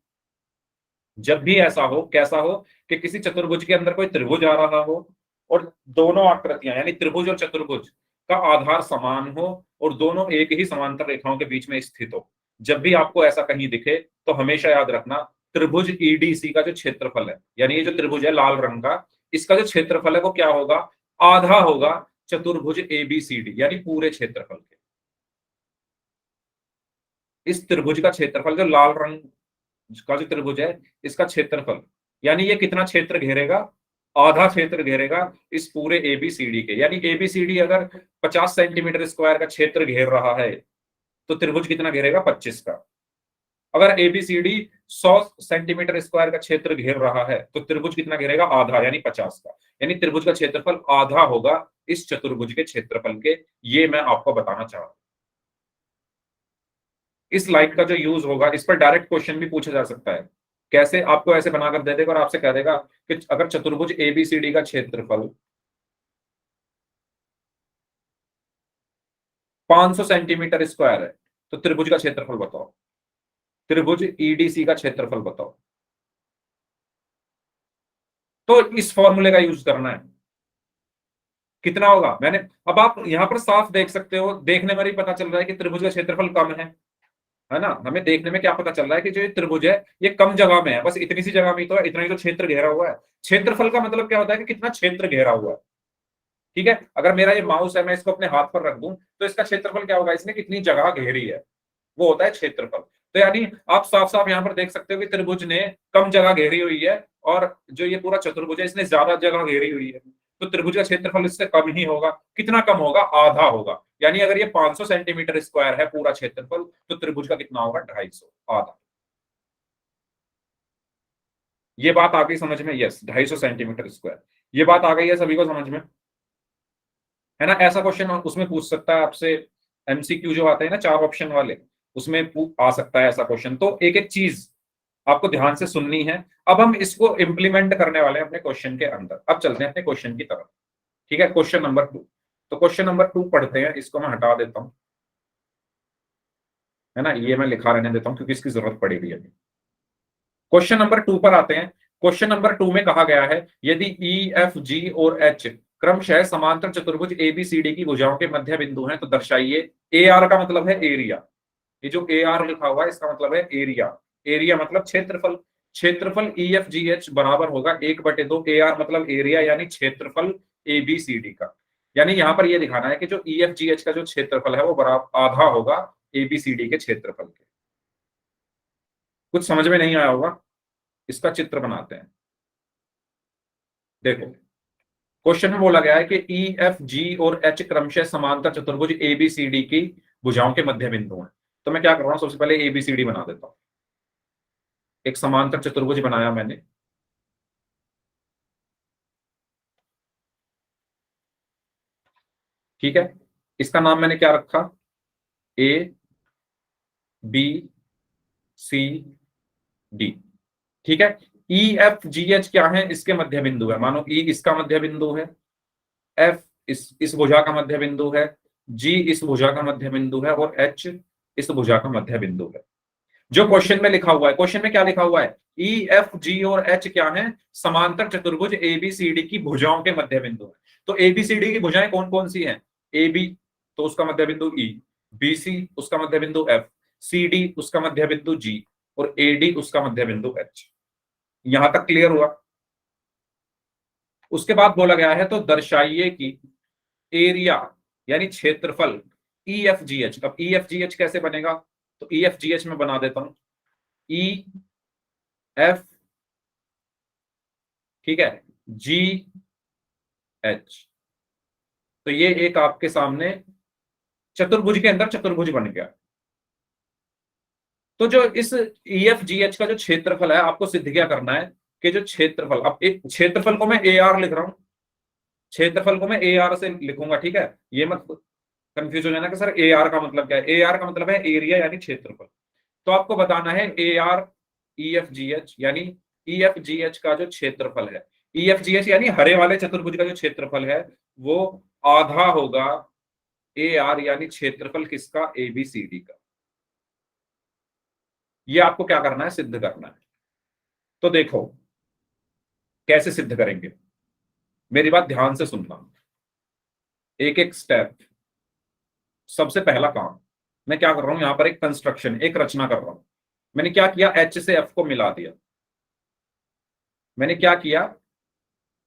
जब भी ऐसा हो, कैसा हो, कि किसी चतुर्भुज के अंदर कोई त्रिभुज आ रहा हो और दोनों आकृतियां यानी त्रिभुज और चतुर्भुज का आधार समान हो और दोनों एक ही समांतर रेखाओं के बीच में स्थित हो, जब भी आपको ऐसा कहीं दिखे तो हमेशा याद रखना त्रिभुज ईडीसी का जो क्षेत्रफल है, यानी ये जो त्रिभुज है लाल रंग का, इसका जो क्षेत्रफल है वो क्या होगा? आधा होगा चतुर्भुज एबीसीडी, यानी पूरे क्षेत्रफल के। इस त्रिभुज का क्षेत्रफल जो लाल रंग का जो त्रिभुज है, इसका क्षेत्रफल, यानी ये कितना क्षेत्र घेरेगा? आधा क्षेत्र घेरेगा इस पूरे एबीसीडी के। यानी एबीसीडी अगर 50 सेंटीमीटर स्क्वायर का क्षेत्र घेर रहा है तो त्रिभुज कितना घेरेगा? 25 का। अगर एबीसीडी 100 सेंटीमीटर स्क्वायर का क्षेत्र घेर रहा है तो त्रिभुज कितना घेरेगा? आधा, यानी 50 का। यानी त्रिभुज का क्षेत्रफल आधा होगा इस चतुर्भुज के क्षेत्रफल के। ये मैं आपको बताना चाह रहा हूं। इस लाइन का जो यूज होगा, इस पर डायरेक्ट क्वेश्चन भी पूछा जा सकता है। कैसे? आपको ऐसे बनाकर दे देगा और आपसे कह देगा कि अगर चतुर्भुज एबीसीडी का क्षेत्रफल 500 सेंटीमीटर स्क्वायर है तो त्रिभुज का क्षेत्रफल बताओ, त्रिभुज ईडीसी का क्षेत्रफल बताओ। तो इस फॉर्मूले का यूज करना है। कितना होगा? मैंने, अब आप यहां पर साफ देख सकते हो, देखने में ही पता चल रहा है कि त्रिभुज का क्षेत्रफल कम है ना। हमें देखने में क्या पता चल रहा है कि जो ये त्रिभुज है ये कम जगह में है, बस इतनी सी जगह में ही तो है, इतना ही तो क्षेत्र घेरा हुआ है। क्षेत्रफल का मतलब क्या होता है कि कितना क्षेत्र घेरा हुआ है। ठीक है, अगर मेरा ये माउस है, मैं इसको अपने हाथ पर रख दूं तो इसका क्षेत्रफल क्या होगा? इसने कितनी जगह घेरी है, वो होता है क्षेत्रफल। तो यानी आप साफ साफ यहाँ पर देख सकते हो कि त्रिभुज ने कम जगह घेरी हुई है और जो ये पूरा चतुर्भुज है इसने ज्यादा जगह घेरी हुई है। तो त्रिभुज का क्षेत्रफल इससे कम ही होगा। कितना कम होगा? आधा होगा। यानी अगर ये 500 सेंटीमीटर स्क्वायर है पूरा क्षेत्रफल, तो त्रिभुज का कितना होगा? 250, आधा। ये बात आ गई समझ में? Yes, 250 centimetre square. ये बात आ गई है सभी को समझ में, है ना? ऐसा क्वेश्चन उसमें पूछ सकता है आपसे, एमसीक्यू जो आते हैं ना 4 ऑप्शन वाले, उसमें आ सकता है ऐसा क्वेश्चन। तो एक एक चीज आपको ध्यान से सुननी है। अब हम इसको इंप्लीमेंट करने वाले हैं अपने क्वेश्चन के अंदर। अब चलते हैं अपने क्वेश्चन की तरफ। ठीक है, क्वेश्चन नंबर 2। तो क्वेश्चन नंबर 2 पढ़ते हैं। इसको मैं हटा देता हूं, है ना, ये मैं लिखा रहने देता हूं क्योंकि इसकी जरूरत पड़ेगी अभी। क्वेश्चन नंबर 2 पर आते हैं। क्वेश्चन नंबर 2 में कहा गया है, यदि ई एफ जी और एच क्रमशः समांतर चतुर्भुज ए बी सी डी की भुजाओं के मध्य बिंदु हैं, तो दर्शाइए। ए आर का मतलब है एरिया। ये जो ए आर लिखा हुआ है इसका मतलब है एरिया। एरिया मतलब क्षेत्रफल। क्षेत्रफल ई एफ जी एच बराबर होगा 1/2। ए आर मतलब एरिया यानी क्षेत्रफल ए बी सी डी का। यानी यहां पर यह दिखाना है कि जो ई एफ जी एच का जो क्षेत्रफल है वो बराबर आधा होगा ए बी सी डी के क्षेत्रफल के। कुछ समझ में नहीं आया होगा, इसका चित्र बनाते हैं। देखो, क्वेश्चन में बोला गया है कि ई एफ जी और एच क्रमशः समांतर चतुर्भुज ए बी सी डी की भुजाओं के मध्य बिंदु हैं। तो मैं क्या कर रहा हूं, सबसे पहले ए बी सी डी बना देता हूं। एक समांतर चतुर्भुज बनाया मैंने। ठीक है, इसका नाम मैंने क्या रखा? A B C D. ठीक है, ई एफ जी एच क्या है? इसके मध्य बिंदु है। मानो ई इसका मध्य बिंदु है, एफ इस भुजा का मध्य बिंदु है, जी इस भुजा का मध्य बिंदु है, और एच इस भुजा का मध्य बिंदु है। जो क्वेश्चन में लिखा हुआ है, क्वेश्चन में क्या लिखा हुआ है? ई एफ जी और एच क्या है? समांतर चतुर्भुज ए बी सी डी की भुजाओं के मध्य बिंदु है। तो ए बी सी डी की भुजाएं कौन कौन सी हैं? ए बी तो उसका मध्य बिंदु ई, बी सी उसका मध्य बिंदु एफ, सी डी उसका मध्य बिंदु जी, और ए डी उसका मध्य बिंदु एच। यहां तक क्लियर हुआ? उसके बाद बोला गया है, तो दर्शाइए कि एरिया यानी क्षेत्रफल ई एफ जी एच। अब ई एफ जी एच कैसे बनेगा? तो ई एफ जी एच में बना देता हूं, ई एफ, ठीक है, जी एच। तो ये एक आपके सामने चतुर्भुज के अंदर चतुर्भुज बन गया। तो जो इस ई एफ जी एच का जो क्षेत्रफल है, आपको सिद्ध क्या करना है कि जो क्षेत्रफल, अब एक क्षेत्रफल को मैं ए आर लिख रहा हूं, क्षेत्रफल को मैं ए आर से लिखूंगा। ठीक है, ये मत कंफ्यूज हो जाना कि सर ए आर का मतलब क्या है। ए आर का मतलब है एरिया यानी क्षेत्रफल। तो आपको बताना है A R E F G H, यानी ई एफ जी एच का जो क्षेत्रफल है, ई एफ जी एच यानी हरे वाले चतुर्भुज का जो क्षेत्रफल है, वो आधा होगा ए आर यानी क्षेत्रफल किसका? ए बी सी डी का। ये आपको क्या करना है? सिद्ध करना है। तो देखो कैसे सिद्ध करेंगे, मेरी बात ध्यान से सुनना, एक एक स्टेप। सबसे पहला काम मैं क्या कर रहा हूं, यहां पर एक कंस्ट्रक्शन, एक रचना कर रहा हूं। मैंने क्या किया? एच से एफ को मिला दिया। मैंने क्या किया?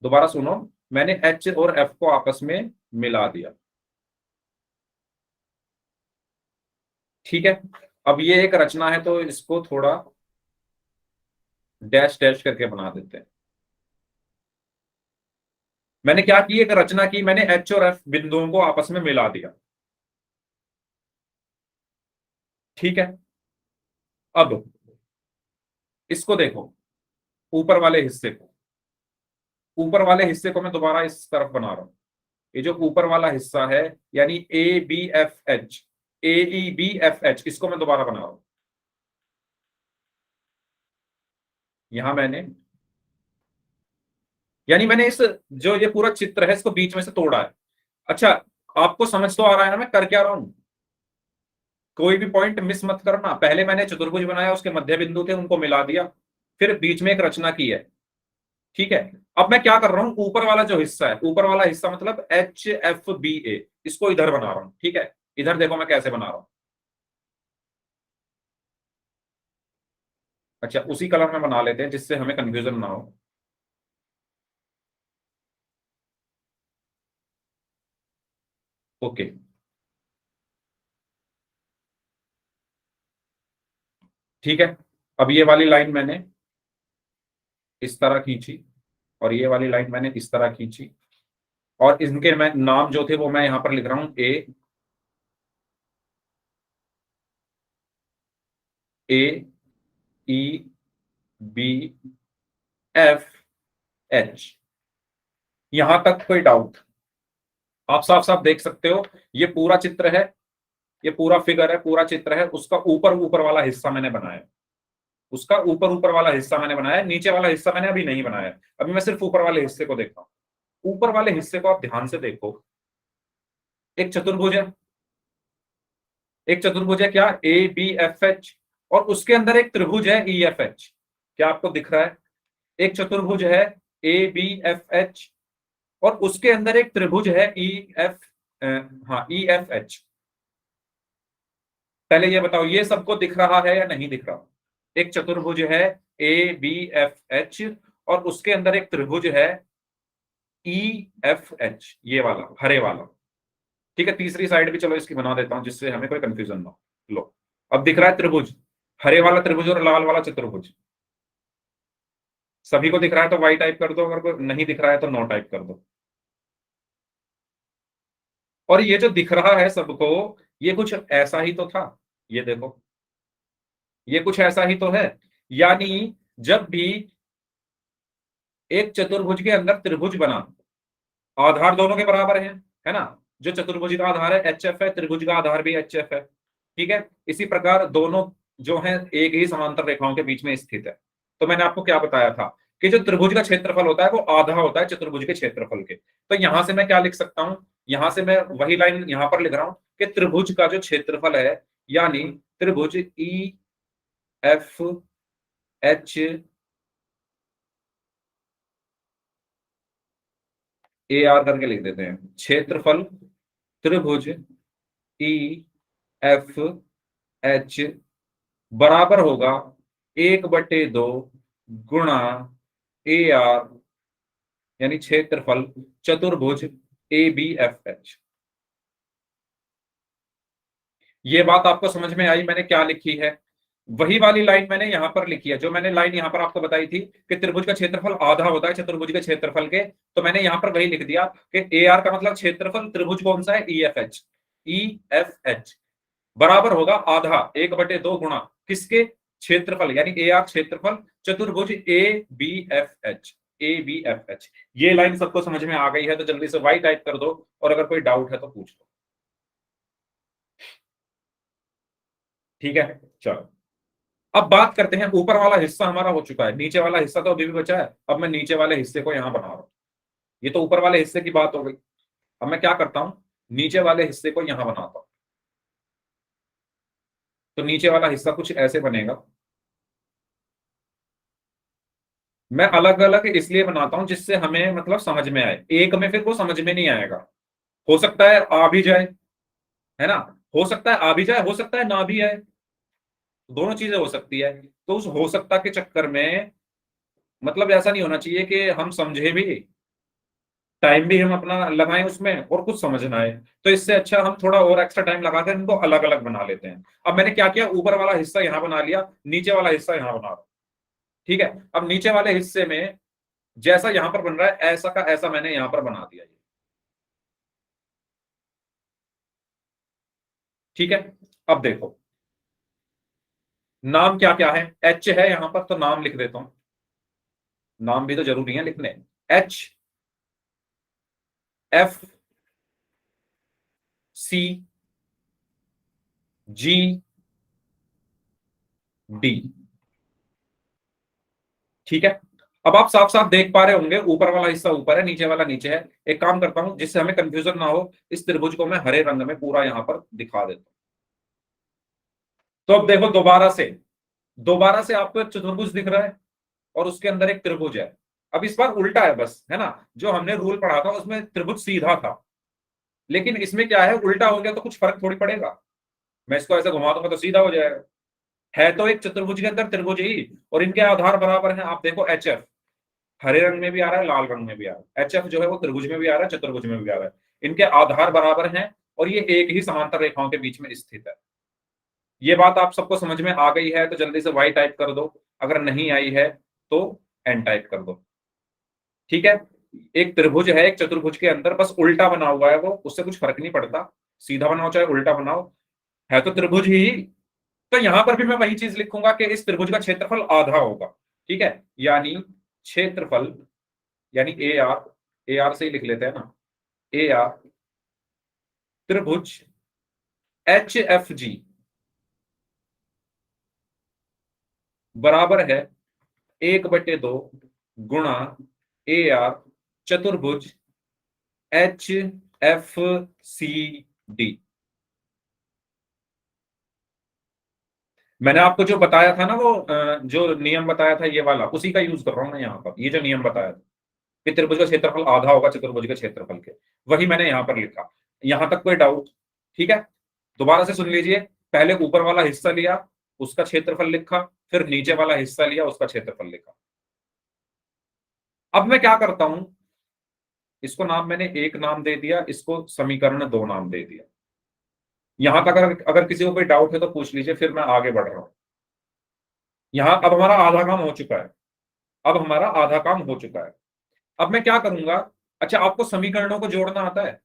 दोबारा सुनो, मैंने एच और एफ को आपस में मिला दिया। ठीक है, अब ये एक रचना है तो इसको थोड़ा डैश डैश करके बना देते हैं। मैंने क्या की? एक रचना की, मैंने एच और एफ बिंदुओं को आपस में मिला दिया। ठीक है, अब इसको देखो, ऊपर वाले हिस्से को, ऊपर वाले हिस्से को मैं दोबारा इस तरफ बना रहा हूं। ये जो ऊपर वाला हिस्सा है, यानी A B F H, A E B F H, इसको मैं दोबारा बना रहा हूं। यहां मैंने, यानी मैंने इस जो ये पूरा चित्र है इसको बीच में से तोड़ा है। अच्छा, आपको समझ तो आ रहा है ना मैं कर क्या रहा हूं? कोई भी पॉइंट मिस मत करना। पहले मैंने चतुर्भुज बनाया, उसके मध्य बिंदु थे, उनको मिला दिया, फिर बीच में एक रचना की है। ठीक है, अब मैं क्या कर रहा हूं? ऊपर वाला जो हिस्सा है, ऊपर वाला हिस्सा मतलब एच एफ बी ए, इसको इधर बना रहा हूं। ठीक है, इधर देखो मैं कैसे बना रहा हूं। अच्छा, उसी कलर में बना लेते हैं जिससे हमें कंफ्यूजन ना हो। ओके, ठीक है, अब ये वाली लाइन मैंने इस तरह खींची, और ये वाली लाइन मैंने इस तरह खींची। और इनके मैं नाम जो थे वो मैं यहां पर लिख रहा हूं ए ई बी एफ एच। यहां तक कोई डाउट? आप साफ साफ देख सकते हो, ये पूरा चित्र है, ये पूरा फिगर है, पूरा चित्र है, उसका ऊपर ऊपर वाला हिस्सा मैंने बनाया, उसका ऊपर ऊपर वाला हिस्सा मैंने बनाया, नीचे वाला हिस्सा मैंने अभी नहीं बनाया। अभी मैं सिर्फ ऊपर वाले हिस्से को देखता हूं। ऊपर वाले हिस्से को आप ध्यान से देखो, एक चतुर्भुज है, एक चतुर्भुज है क्या, ए बी एफ एच, और उसके अंदर एक त्रिभुज है ई एफ एच। क्या आपको दिख रहा है? एक चतुर्भुज है ए बी एफ एच, और उसके अंदर एक त्रिभुज है ई एफ, हाँ ई एफ एच। पहले ये बताओ, ये सबको दिख रहा है या नहीं दिख रहा? एक चतुर्भुज है ए बी एफ एच, और उसके अंदर एक त्रिभुज है ई एफ एच, ये वाला हरे वाला। ठीक है, तीसरी साइड भी चलो इसकी बना देता हूं जिससे हमें कोई कंफ्यूजन ना हो। लो, अब दिख रहा है त्रिभुज, हरे वाला त्रिभुज और लाल वाला चतुर्भुज। सभी को दिख रहा है तो वाई टाइप कर दो, अगर कोई नहीं दिख रहा है तो नो टाइप कर दो। और ये जो दिख रहा है सबको, ये कुछ ऐसा ही तो था, ये देखो, ये कुछ ऐसा ही तो है। यानी जब भी एक चतुर्भुज के अंदर त्रिभुज बना, आधार दोनों के बराबर है ना? जो चतुर्भुज का आधार है एच एफ है, त्रिभुज का आधार भी एच एफ है। ठीक है, इसी प्रकार दोनों जो है एक ही समांतर रेखाओं के बीच में स्थित है। तो मैंने आपको क्या बताया था कि जो त्रिभुज का क्षेत्रफल होता है वो आधा होता है चतुर्भुज के क्षेत्रफल के। तो यहां से मैं क्या लिख सकता हूं, यहां से मैं वही लाइन यहां पर लिख रहा हूं कि त्रिभुज का जो क्षेत्रफल है, यानी त्रिभुज E F H A R करके लिख देते हैं, क्षेत्रफल त्रिभुज ई एफ एच बराबर होगा 1/2 गुणा ए आर, यानी क्षेत्रफल चतुर्भुज ए बी एफ एच। ये बात आपको समझ में आई मैंने क्या लिखी है? वही वाली लाइन मैंने यहां पर लिखी है, जो मैंने लाइन यहां पर आपको बताई थी कि त्रिभुज का क्षेत्रफल आधा होता है चतुर्भुज के क्षेत्रफल के। तो मैंने यहां पर वही लिख दिया कि ए आर का मतलब क्षेत्रफल त्रिभुज कौन सा है, E F H. E F H बराबर होगा आधा 1/2 गुणा किसके, क्षेत्रफल, यानी ए आर क्षेत्रफल चतुर्भुज A B F H. A B F H, ये लाइन सबको समझ में आ गई है तो जल्दी से वाई टाइप कर दो, और अगर कोई डाउट है तो पूछ लो। ठीक है, चलो अब बात करते हैं, ऊपर वाला हिस्सा हमारा हो चुका है, नीचे वाला हिस्सा तो अभी भी बचा है। अब मैं नीचे वाले हिस्से को यहां बना रहा हूं। ये तो ऊपर वाले हिस्से की बात हो गई। अब मैं क्या करता हूं, नीचे वाले हिस्से को यहां बनाता हूं। तो नीचे वाला हिस्सा कुछ ऐसे बनेगा। मैं अलग अलग इसलिए बनाता हूं जिससे हमें मतलब समझ में आए, एक में फिर वो समझ में नहीं आएगा। हो सकता है आ भी जाए, है ना? हो सकता है आ भी जाए, हो सकता है ना भी आए, दोनों चीजें हो सकती है। तो उस हो सकता के चक्कर में मतलब ऐसा नहीं होना चाहिए कि हम समझे भी, टाइम भी हम अपना लगाएं उसमें और कुछ समझ ना आए। तो इससे अच्छा हम थोड़ा और एक्स्ट्रा टाइम लगाकर इनको अलग अलग बना लेते हैं। अब मैंने क्या किया, ऊपर वाला हिस्सा यहां बना लिया, नीचे वाला हिस्सा यहां बना रहा हूं। ठीक है, अब नीचे वाले हिस्से में जैसा यहां पर बन रहा है ऐसा का ऐसा मैंने यहां पर बना दिया। ठीक है, अब देखो नाम क्या क्या है, एच है यहां पर तो नाम लिख देता हूं, नाम भी तो जरूरी है लिखने। H F C G D. ठीक है, अब आप साफ साफ देख पा रहे होंगे ऊपर वाला हिस्सा ऊपर है, नीचे वाला नीचे है। एक काम करता हूं जिससे हमें कंफ्यूजन ना हो, इस त्रिभुज को मैं हरे रंग में पूरा यहां पर दिखा देता हूं। तो अब देखो दोबारा से आपको एक चतुर्भुज दिख रहा है और उसके अंदर एक त्रिभुज है। अब इस बार उल्टा है बस, है ना? जो हमने रूल पढ़ा था उसमें त्रिभुज सीधा था, लेकिन इसमें क्या है, उल्टा हो गया तो कुछ फर्क थोड़ी पड़ेगा। मैं इसको ऐसे घुमा दूंगा तो सीधा हो जाएगा। है तो एक चतुर्भुज के अंदर त्रिभुज ही, और इनके आधार बराबर हैं। आप देखो एच एफ हरे रंग में भी आ रहा है, लाल रंग में भी आ रहा है। एच एफ जो है वो त्रिभुज में भी आ रहा है, चतुर्भुज में भी आ रहा है। इनके आधार बराबर हैं और ये एक ही समांतर रेखाओं के बीच में स्थित है। ये बात आप सबको समझ में आ गई है तो जल्दी से वाई टाइप कर दो, अगर नहीं आई है तो एन टाइप कर दो। ठीक है, एक त्रिभुज है एक चतुर्भुज के अंदर, बस उल्टा बना हुआ है वो, उससे कुछ फर्क नहीं पड़ता, सीधा बनाओ चाहे उल्टा बनाओ, है तो त्रिभुज ही। तो यहां पर भी मैं वही चीज लिखूंगा कि इस त्रिभुज का क्षेत्रफल आधा होगा, ठीक है, यानी क्षेत्रफल, यानी ए आर से ही लिख लेते हैं ना, ए आर त्रिभुज एच एफ जी बराबर है 1/2 गुणा ए आर चतुर्भुज एच एफ सी डी। मैंने आपको जो बताया था ना वो जो नियम बताया था ये वाला, उसी का यूज कर रहा हूं मैं यहाँ पर, ये जो नियम बताया था कि त्रिभुज का क्षेत्रफल आधा होगा चतुर्भुज के क्षेत्रफल के, वही मैंने यहां पर लिखा। यहां तक कोई डाउट? ठीक है, दोबारा से सुन लीजिए, पहले ऊपर वाला हिस्सा लिया, उसका क्षेत्रफल लिखा, फिर नीचे वाला हिस्सा लिया, उसका क्षेत्रफल लिखा। अब मैं क्या करता हूं, इसको नाम मैंने 1 नाम दे दिया, इसको समीकरण 2 नाम दे दिया। यहां तक अगर किसी को कोई डाउट है तो पूछ लीजिए, फिर मैं आगे बढ़ रहा हूं। यहां अब हमारा आधा काम हो चुका है, अब हमारा आधा काम हो चुका है। अब मैं क्या करूंगा, अच्छा आपको समीकरणों को जोड़ना आता है?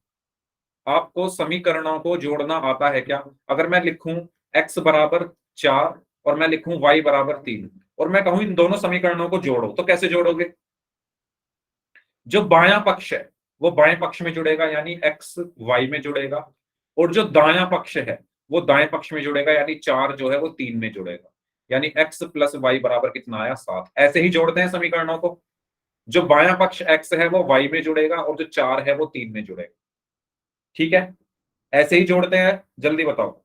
आपको समीकरणों को जोड़ना आता है क्या? अगर मैं लिखूं x बराबर 4 और मैं लिखूं y बराबर 3 और मैं कहूं इन दोनों समीकरणों को जोड़ो, तो कैसे जोड़ोगे? जो बायां पक्ष है वो बाएं पक्ष में जुड़ेगा, यानी x y में जुड़ेगा, और जो दायां पक्ष है वो दाएं पक्ष में जुड़ेगा, यानी 4 जो है वो 3 में जुड़ेगा, यानी x प्लस वाई बराबर कितना आया? 7। ऐसे ही जोड़ते हैं समीकरणों को, जो बायां पक्ष x है वो y में जुड़ेगा और जो 4 है वो 3 में जुड़ेगा। ठीक है, ऐसे ही जोड़ते हैं, जल्दी बताओ।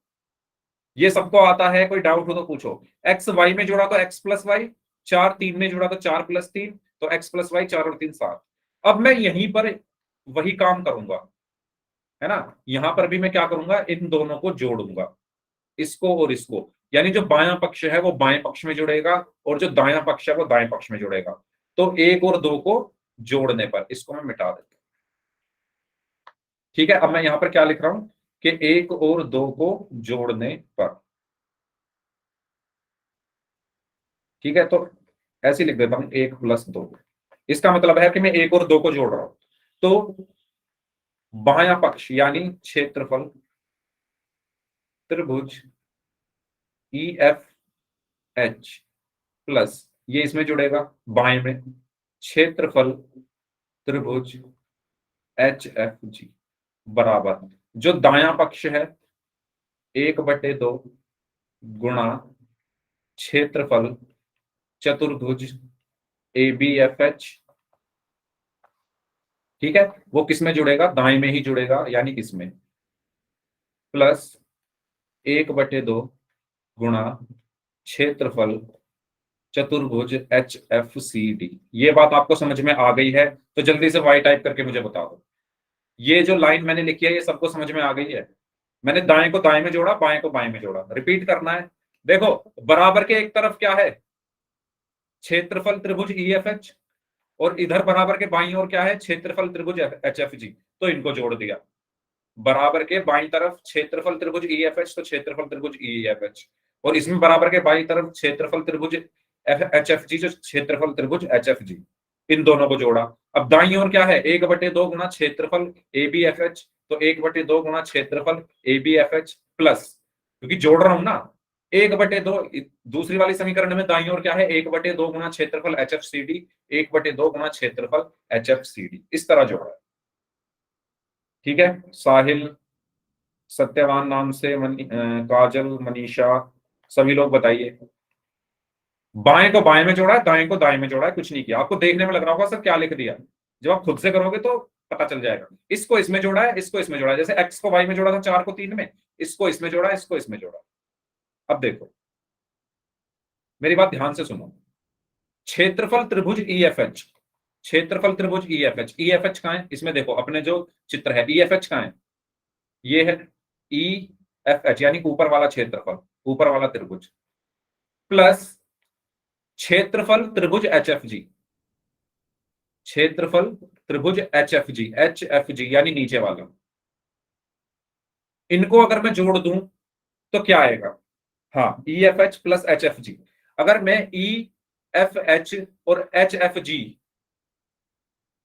ये सबको आता है, कोई डाउट हो तो पूछो। x y में जुड़ा तो x प्लस वाई, 4 3 में जुड़ा तो 4 प्लस 3, तो x प्लस वाई 4 और 3 7। अब मैं यहीं पर वही काम करूंगा, है ना, यहां पर भी मैं क्या करूंगा, इन दोनों को जोड़ूंगा, इसको और इसको, यानी जो बायां पक्ष है वो बाएं पक्ष में जुड़ेगा और जो दायां पक्ष है वो दाएं पक्ष में जुड़ेगा। तो 1 और 2 को जोड़ने पर इसको मैं मिटा देता हूं। ठीक है, अब मैं यहां पर क्या लिख रहा हूं कि 1 और 2 को जोड़ने पर, ठीक है, तो ऐसे लिख देता हूं 1 प्लस 2। इसका मतलब है कि मैं 1 और 2 को जोड़ रहा हूं, तो बायां पक्ष यानी क्षेत्रफल त्रिभुज ई एफ एच प्लस, ये इसमें जुड़ेगा बाएं में, क्षेत्रफल त्रिभुज एच एफ जी बराबर, जो दायां पक्ष है 1/2 गुणा क्षेत्रफल चतुर्भुज ए बी एफ एच, ठीक है, वो किस में जुड़ेगा? दाएं में ही जुड़ेगा, यानी इसमें, प्लस 1/2 गुणा क्षेत्रफल चतुर्भुज एच एफ सी डी। ये बात आपको समझ में आ गई है तो जल्दी से वाई टाइप करके मुझे बता दो। ये जो लाइन मैंने लिखी है ये सबको समझ में आ गई है? मैंने दाएं को दाएं में जोड़ा, बाएं को बाएं में जोड़ा, रिपीट करना है। देखो, बराबर के एक तरफ क्या है? क्षेत्रफल त्रिभुज ई एफ एच, और इधर बराबर के बाईं ओर क्या है? क्षेत्रफल त्रिभुज एच एफ जी, तो इनको जोड़ दिया। बराबर के बाईं तरफ क्षेत्रफल त्रिभुज ई एफ एच, तो क्षेत्रफल त्रिभुज ई एफ एच, और इसमें बराबर के बाईं तरफ क्षेत्रफल त्रिभुज एच एफ जी, जो क्षेत्रफल त्रिभुज एच एफ जी, इन दोनों को जोड़ा। अब दाईं ओर क्या है? 1/2 गुणा क्षेत्रफल ए बी एफ एच, तो 1/2 गुणा क्षेत्रफल A B F H plus, क्योंकि जोड़ रहा हूं ना, 1/2, दूसरी वाली समीकरण में दाईं ओर क्या है? 1/2 गुणा क्षेत्रफल एच एफ सी डी, 1/2 गुणा क्षेत्रफल एच एफ सी डी, इस तरह जोड़ा है। ठीक है, साहिल, सत्यवान नाम से काजल, मनीषा, सभी लोग बताइए। बाएं को बाएं में जोड़ा है, दाएं को दाएं में जोड़ा है, कुछ नहीं किया। आपको देखने में लग रहा होगा सर क्या लिख दिया, जब आप खुद से करोगे तो पता चल जाएगा। इसको इसमें जोड़ा है, इसको इसमें जोड़ा है, जैसे x को y में जोड़ा था 4 को 3 में, इसको इसमें जोड़ा, इसको इसमें जोड़ा। अब देखो, मेरी बात ध्यान से सुनो। क्षेत्रफल त्रिभुज ई एफ एच, क्षेत्रफल त्रिभुज E F H, E F H कहां है? इसमें देखो, अपने जो चित्र है, ई एफ एच कहां है? ये है ई एफ एच, यानी ऊपर वाला क्षेत्रफल, ऊपर वाला त्रिभुज, प्लस क्षेत्रफल त्रिभुज एच एफ जी, क्षेत्रफल त्रिभुज एच एफ जी यानी नीचे वाला। इनको अगर मैं जोड़ दूं तो क्या आएगा? हाँ, E F H plus H F G. अगर मैं ई एफ एच और H F G,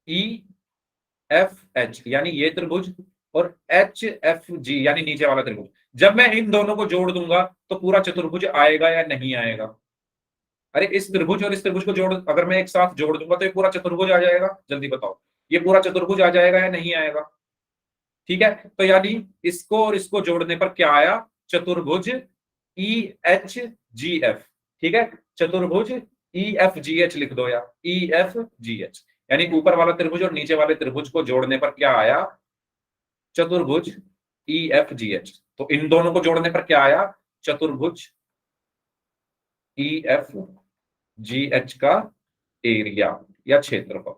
E F H यानी ये त्रिभुज, और एच एफ जी यानी नीचे वाला त्रिभुज। जब मैं इन दोनों को जोड़ दूंगा तो पूरा चतुर्भुज आएगा या नहीं आएगा? अरे इस त्रिभुज और इस त्रिभुज को जोड़, अगर मैं एक साथ जोड़ दूंगा तो ये पूरा चतुर्भुज आ जाएगा। जल्दी बताओ, ये पूरा चतुर्भुज आ जाएगा या नहीं आएगा? ठीक है, तो यानी इसको और इसको जोड़ने पर क्या आया? चतुर्भुज ई एच जी एफ। ठीक है, चतुर्भुज ई एफ जी एच लिख दो, या ई एफ जी एच, यानी ऊपर वाला त्रिभुज और नीचे वाले त्रिभुज को जोड़ने पर क्या आया? चतुर्भुज ई एफ जी एच। तो इन दोनों को जोड़ने पर क्या आया? चतुर्भुज ई एफ जी एच का एरिया या क्षेत्रफल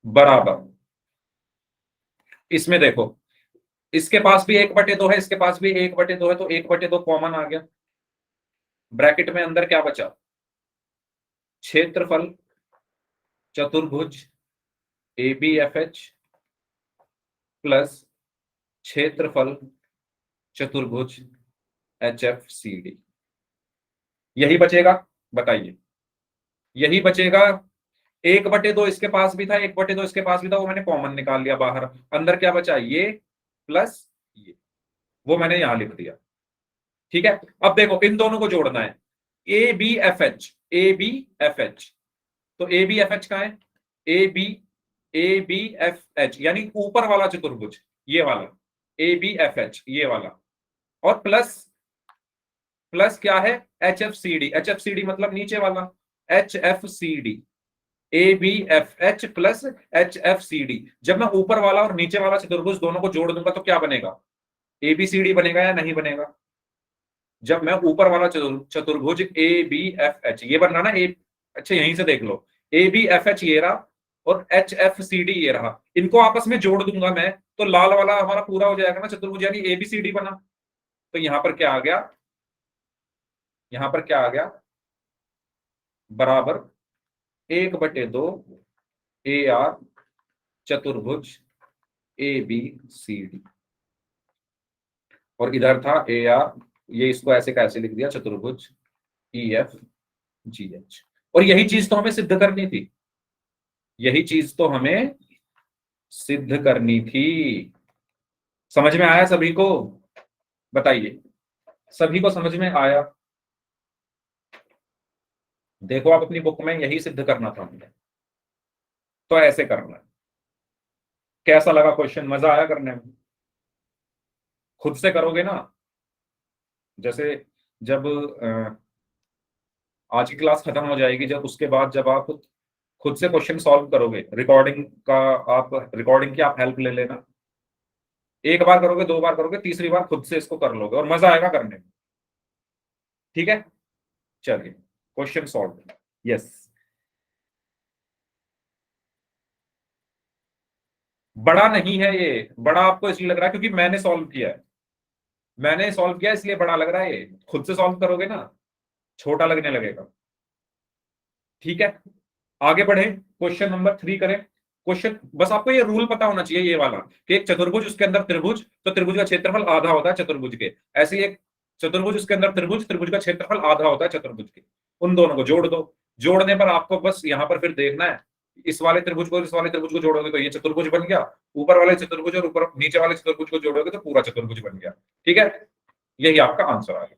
बराबर, इसमें देखो इसके पास भी 1/2 है, इसके पास भी 1/2 है, तो 1/2 कॉमन आ गया। ब्रैकेट में अंदर क्या बचा? क्षेत्रफल चतुर्भुज A B F H plus क्षेत्रफल चतुर्भुज एच एफ सी डी। यही बचेगा, बताइए, यही बचेगा। 1/2 इसके पास भी था, 1/2 इसके पास भी था, वो मैंने कॉमन निकाल लिया बाहर। अंदर क्या बचा? ये प्लस ये, वो मैंने यहां लिख दिया। ठीक है, अब देखो इन दोनों को जोड़ना है। A B F H, A B F H, तो ए बी एफ एच का है ए बी एफ एच यानी ऊपर वाला चतुर्भुज, ये वाला ए बी एफ एच, ये वाला, और प्लस प्लस क्या है? H F C D. H F C D मतलब नीचे वाला, H F C D, A B F H plus H F C D. जब मैं ऊपर वाला और नीचे वाला चतुर्भुज दोनों को जोड़ दूंगा तो क्या बनेगा? ए बी सी डी बनेगा या नहीं बनेगा? जब मैं ऊपर वाला चतुर्भुज ए बी एफ एच, ये बन रहा ना ए, अच्छा यहीं से देख लो, ए बी एफ एच ये रहा और एच एफ सी डी ये रहा, इनको आपस में जोड़ दूंगा मैं तो लाल वाला हमारा पूरा हो जाएगा ना चतुर्भुज, यानी ए बी सी डी बना। तो यहां पर क्या आ गया? यहां पर क्या आ गया? बराबर 1/2 ए आर चतुर्भुज ए बी सी डी, और इधर था ए आर, ये इसको ऐसे कैसे लिख दिया? चतुर्भुज ई एफ जी एच। और यही चीज तो हमें सिद्ध करनी थी, यही चीज तो हमें सिद्ध करनी थी। समझ में आया सभी को? बताइए, सभी को समझ में आया? देखो आप अपनी बुक में यही सिद्ध करना था हमने, तो ऐसे करना है। कैसा लगा क्वेश्चन? मजा आया करने में? खुद से करोगे ना, जैसे जब आज की क्लास खत्म हो जाएगी, जब उसके बाद जब आप खुद से क्वेश्चन सॉल्व करोगे, रिकॉर्डिंग का आप रिकॉर्डिंग की आप हेल्प ले लेना। एक बार करोगे, 2 बार करोगे, तीसरी बार खुद से इसको कर लोगे और मजा आएगा करने में। ठीक है, चलिए क्वेश्चन सॉल्व। यस, बड़ा नहीं है ये, बड़ा आपको इसलिए लग रहा है क्योंकि मैंने सॉल्व किया है, मैंने सॉल्व किया इसलिए बड़ा लग रहा है ये। खुद से सॉल्व करोगे ना छोटा लगने लगेगा। ठीक है, आगे बढ़े, क्वेश्चन नंबर 3 करें। क्वेश्चन, बस आपको ये रूल पता होना चाहिए ये वाला, कि एक चतुर्भुज उसके अंदर त्रिभुज, तो त्रिभुज का क्षेत्रफल आधा होता है चतुर्भुज के। ऐसे ही एक चतुर्भुज उसके अंदर त्रिभुज, त्रिभुज का क्षेत्रफल आधा होता है चतुर्भुज के। उन दोनों को जोड़ दो। जोड़ने पर आपको बस यहां पर फिर देखना है, इस वाले त्रिभुज को इस वाले त्रिभुज को जोड़ोगे तो ये चतुर्भुज बन गया, ऊपर वाले चतुर्भुज और ऊपर नीचे वाले चतुर्भुज को जोड़ोगे तो पूरा चतुर्भुज बन गया। ठीक है, यही आपका आंसर आएगा।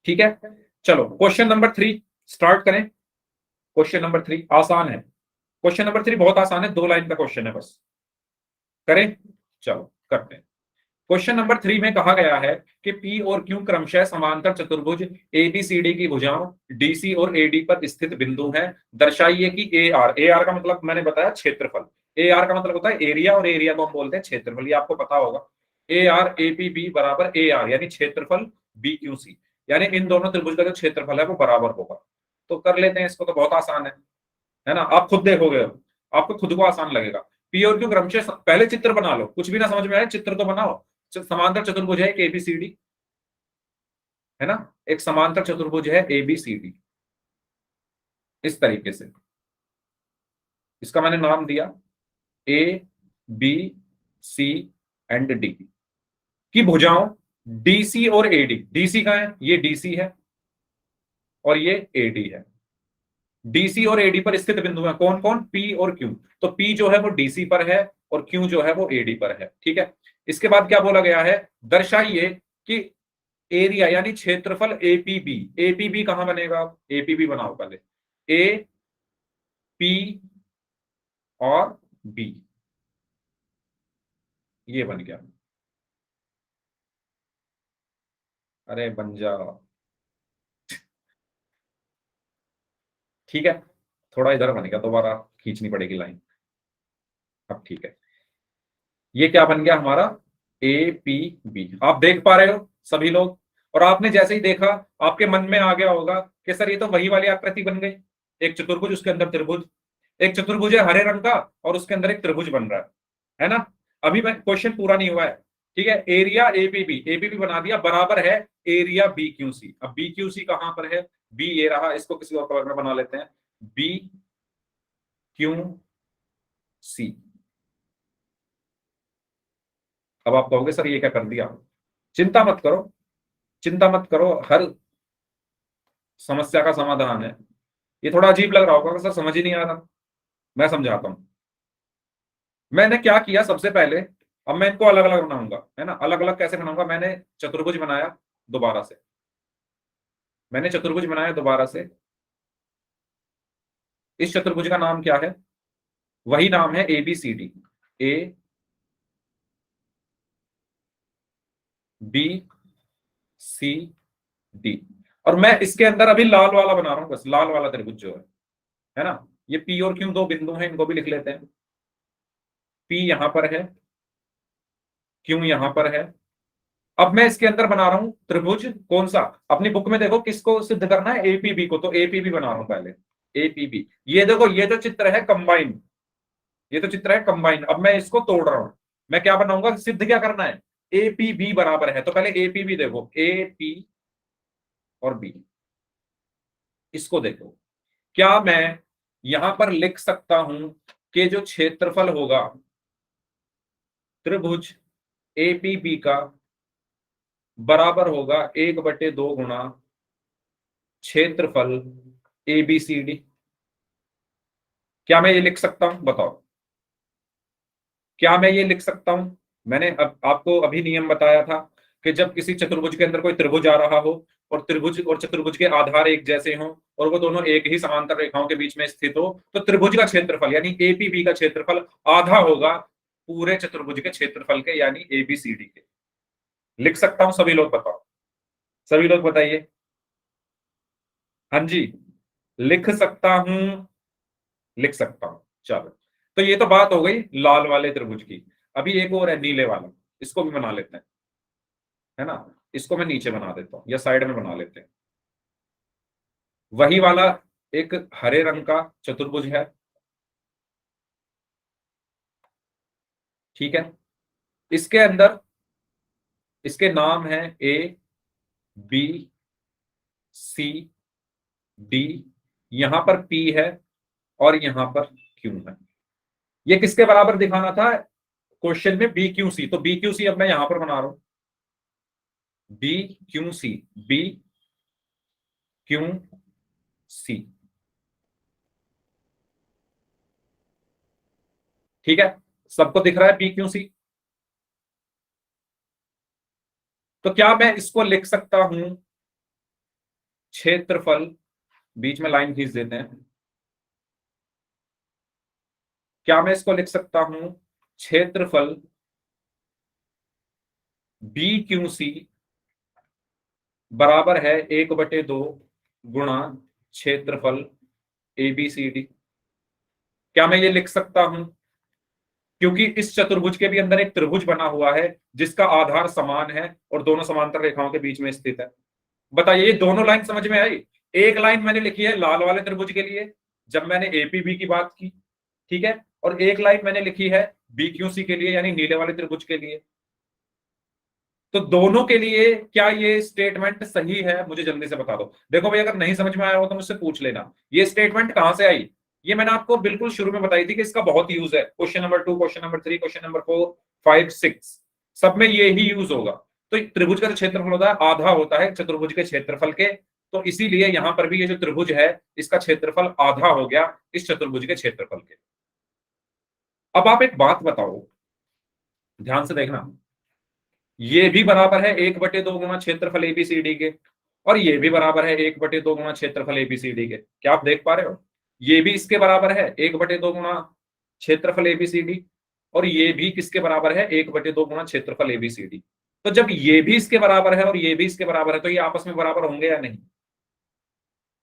ठीक है, चलो क्वेश्चन नंबर 3 स्टार्ट करें। क्वेश्चन नंबर 3 आसान है, क्वेश्चन नंबर 3 बहुत आसान है, 2 लाइन का क्वेश्चन है, बस करें। चलो करते हैं। क्वेश्चन नंबर 3 में कहा गया है कि P और Q क्रमशः समांतर चतुर्भुज ABCD की भुजाओं DC और AD पर स्थित बिंदु हैं। दर्शाइए कि AR का मतलब मैंने बताया क्षेत्रफल, AR का मतलब होता है एरिया, और एरिया को हम बोलते हैं क्षेत्रफल, ये आपको पता होगा। AR APB बराबर AR यानी क्षेत्रफल BQC, यानी इन दोनों त्रिभुज का जो क्षेत्रफल है वो बराबर होगा। तो कर लेते हैं इसको, तो बहुत आसान है ना? आप खुद देखोगे, आपको खुद को आसान लगेगा। P और Q क्रमशः, पहले चित्र बना लो, कुछ भी ना समझ में आए चित्र तो बनाओ। समांतर चतुर्भुज है एक ABCD, है ना, एक समांतर चतुर्भुज है ABCD, इस तरीके से, इसका मैंने नाम दिया A B C and D की भुजाओं DC और AD। DC का है, ये DC है और ये AD है। डीसी और एडी पर स्थित बिंदु हैं, कौन कौन? पी और क्यू। तो पी जो है वो डीसी पर है और क्यू जो है वो एडी पर है। ठीक है, इसके बाद क्या बोला गया है? दर्शाइए कि एरिया यानी क्षेत्रफल एपीबी, एपीबी कहां बनेगा? एपीबी बनाओ पहले, ए पी और बी, ये बन गया। अरे बन जा। ठीक है, थोड़ा इधर बन गया, दोबारा खींचनी पड़ेगी लाइन। अब ठीक है, ये क्या बन गया हमारा? A P B. आप देख पा रहे हो सभी लोग? और आपने जैसे ही देखा आपके मन में आ गया होगा कि सर ये तो वही वाली आकृति बन गई, एक चतुर्भुज उसके अंदर त्रिभुज, एक चतुर्भुज है हरे रंग का और उसके अंदर एक त्रिभुज बन रहा है ना? अभी मैं क्वेश्चन पूरा नहीं हुआ है। ठीक है, एरिया एपीबी, एपीबी बना दिया, बराबर है एरिया बी क्यू सी। अब बी क्यू सी कहां पर है? बी ये रहा, इसको किसी और कलर में बना लेते हैं, बी क्यू सी। अब आप कहोगे सर ये क्या कर दिया? चिंता मत करो, चिंता मत करो, हर समस्या का समाधान है। ये थोड़ा अजीब लग रहा होगा कि सर समझ ही नहीं आ रहा, मैं समझाता हूं। मैंने क्या किया सबसे पहले, अब मैं इनको अलग अलग बनाऊंगा, है ना? अलग अलग कैसे बनाऊंगा? मैंने चतुर्भुज बनाया दोबारा से, मैंने चतुर्भुज बनाया दोबारा से। इस चतुर्भुज का नाम क्या है? वही नाम है A B C D, A B C D. और मैं इसके अंदर अभी लाल वाला बना रहा हूं, बस लाल वाला त्रिभुज जो है ना? ये पी और क्यू दो बिंदु हैं, इनको भी लिख लेते हैं। पी यहां पर है, क्यू यहां पर है। अब मैं इसके अंदर बना रहा हूं त्रिभुज, कौन सा? अपनी बुक में देखो किसको सिद्ध करना है? एपीबी को। तो एपीबी बना रहा हूं पहले, एपीबी। ये देखो, ये जो चित्र है कंबाइन, ये तो चित्र है कंबाइन। अब मैं इसको तोड़ रहा हूं, मैं क्या बनाऊंगा? सिद्ध क्या करना है? एपीबी बराबर है। तो पहले एपीबी देखो, ए पी और बी, इसको देखो। क्या मैं यहां पर लिख सकता हूं कि जो क्षेत्रफल होगा त्रिभुज एपीबी का बराबर होगा 1/2 गुणा क्षेत्रफल एबीसीडी? क्या मैं ये लिख सकता हूं? बताओ, क्या मैं ये लिख सकता हूं? मैंने अब आपको अभी नियम बताया था कि जब किसी चतुर्भुज के अंदर कोई त्रिभुज आ रहा हो और त्रिभुज और चतुर्भुज के आधार एक जैसे हों और वो दोनों एक ही समांतर रेखाओं के बीच में स्थित हो, तो त्रिभुज का क्षेत्रफल यानी एपीबी का क्षेत्रफल आधा होगा पूरे चतुर्भुज के क्षेत्रफल के, यानी एबीसीडी के। लिख सकता हूं? सभी लोग बताओ, सभी लोग बताइए। हाँ जी, लिख सकता हूं, लिख सकता हूं। चलो, तो ये तो बात हो गई लाल वाले त्रिभुज की। अभी एक और है नीले वाला, इसको भी बना लेते हैं, है ना? इसको मैं नीचे बना देता हूं या साइड में बना लेते हैं। वही वाला एक हरे रंग का चतुर्भुज है, ठीक है? इसके अंदर इसके नाम है ए बी सी डी, यहां पर पी है और यहां पर क्यू है। ये किसके बराबर दिखाना था क्वेश्चन में? B Q C. तो बी क्यू सी अब मैं यहां पर बना रहा हूं, B Q C, B Q C. ठीक है, सबको दिख रहा है बी क्यू सी? तो क्या मैं इसको लिख सकता हूं क्षेत्रफल, बीच में लाइन खींच देते हैं, क्या मैं इसको लिख सकता हूं क्षेत्रफल बी क्यू सी बराबर है 1/2 गुणा क्षेत्रफल एबीसीडी? क्या मैं ये लिख सकता हूं? क्योंकि इस चतुर्भुज के भी अंदर एक त्रिभुज बना हुआ है जिसका आधार समान है और दोनों समांतर रेखाओं के बीच में स्थित है। बताइए, ये दोनों लाइन समझ में आई? एक लाइन मैंने लिखी है लाल वाले त्रिभुज के लिए जब मैंने एपीबी की बात की, ठीक है? और एक लाइन मैंने लिखी है बीक्यूसी के लिए यानी नीले वाले त्रिभुज के लिए। तो दोनों के लिए क्या ये स्टेटमेंट सही है? मुझे जल्दी से बता दो। देखो भाई, अगर नहीं समझ में आया हो तो मुझसे पूछ लेना। ये स्टेटमेंट कहां से आई? ये मैंने आपको बिल्कुल शुरू में बताई थी कि इसका बहुत यूज है। Question number 2, question number 3, question number 4, 5, 6 सब में ये ही यूज होगा। तो त्रिभुज का जो क्षेत्रफल होता है आधा होता है चतुर्भुज के क्षेत्रफल के, तो इसीलिए यहां पर भी ये जो त्रिभुज है इसका क्षेत्रफल आधा हो गया इस चतुर्भुज के क्षेत्रफल के। अब आप एक बात बताओ, ध्यान से देखना, ये भी बराबर है 1/2 गुना क्षेत्रफल एबीसीडी के, और ये भी बराबर है 1/2 गुना क्षेत्रफल एबीसीडी के। क्या आप देख पा रहे हो? ये भी इसके बराबर है 1/2 गुना क्षेत्रफल एबीसीडी, और ये भी किसके बराबर है 1/2 गुना क्षेत्रफल एबीसीडी। तो जब ये भी इसके बराबर है और ये भी इसके बराबर है तो ये आपस में बराबर होंगे या नहीं?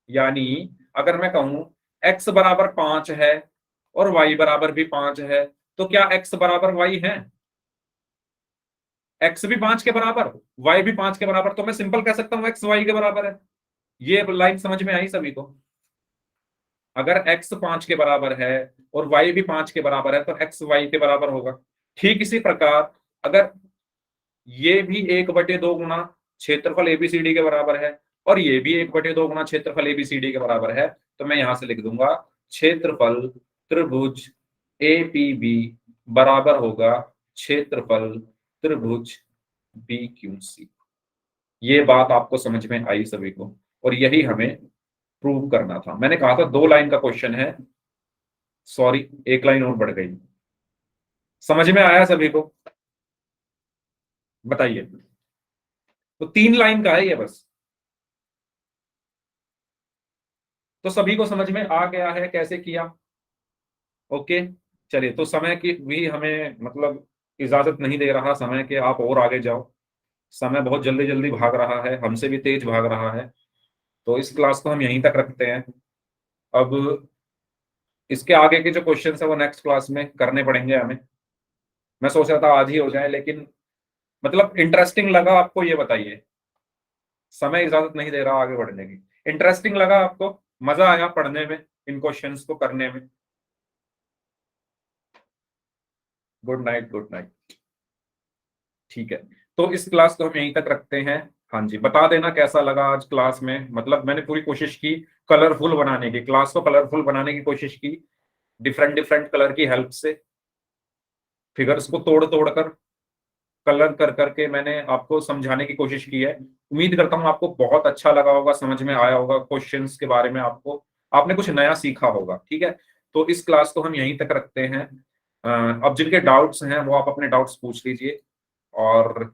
यानी अगर मैं कहूं x बराबर 5 है और y बराबर भी 5 है, तो क्या x बराबर y है? x भी 5 के बराबर, y भी 5 के बराबर, तो मैं सिंपल कह सकता हूं x y के बराबर है। ये लाइन समझ में आई सभी को? अगर x 5 के बराबर है और y भी 5 के बराबर है तो x y के बराबर होगा। ठीक इसी प्रकार अगर ये भी 1/2 गुना क्षेत्रफल एबीसीडी के बराबर है और ये भी 1/2 गुना क्षेत्रफल एबीसीडी के बराबर है, तो मैं यहां से लिख दूंगा क्षेत्रफल त्रिभुज एपीबी बराबर होगा क्षेत्रफल त्रिभुज बीक्यूसी। ये बात आपको समझ में आई सभी को? और यही हमें प्रूव करना था। मैंने कहा था 2 लाइन का क्वेश्चन है, सॉरी 1 लाइन और बढ़ गई। समझ में आया सभी को? बताइए। तो 3 लाइन का है ये बस। तो सभी को समझ में आ गया है कैसे किया? ओके, चलिए। तो समय की भी हमें मतलब इजाजत नहीं दे रहा समय के आप और आगे जाओ। समय बहुत जल्दी जल्दी भाग रहा है, हमसे भी तेज भाग रहा है। तो इस क्लास को हम यहीं तक रखते हैं। अब इसके आगे के जो क्वेश्चन है वो नेक्स्ट क्लास में करने पड़ेंगे हमें। मैं सोच रहा था आज ही हो जाए, लेकिन मतलब इंटरेस्टिंग लगा आपको? ये बताइए। समय इजाजत नहीं दे रहा आगे बढ़ने की। इंटरेस्टिंग लगा आपको? मजा आया पढ़ने में, इन क्वेश्चंस को करने में? Good night, good night. ठीक है, तो इस क्लास को हम यहीं तक रखते हैं। हाँ जी, बता देना कैसा लगा आज क्लास में। मतलब मैंने पूरी कोशिश की कलरफुल बनाने की, क्लास को कलरफुल बनाने की कोशिश की, डिफरेंट डिफरेंट कलर की हेल्प से, फिगर्स को तोड़ तोड़ कर, कलर कर करके मैंने आपको समझाने की कोशिश की है। उम्मीद करता हूँ आपको बहुत अच्छा लगा होगा, समझ में आया होगा, क्वेश्चंस के बारे में आपको आपने कुछ नया सीखा होगा। ठीक है, तो इस क्लास को हम यहीं तक रखते हैं। अब जिनके डाउट्स हैं वो आप अपने डाउट्स पूछ लीजिए, और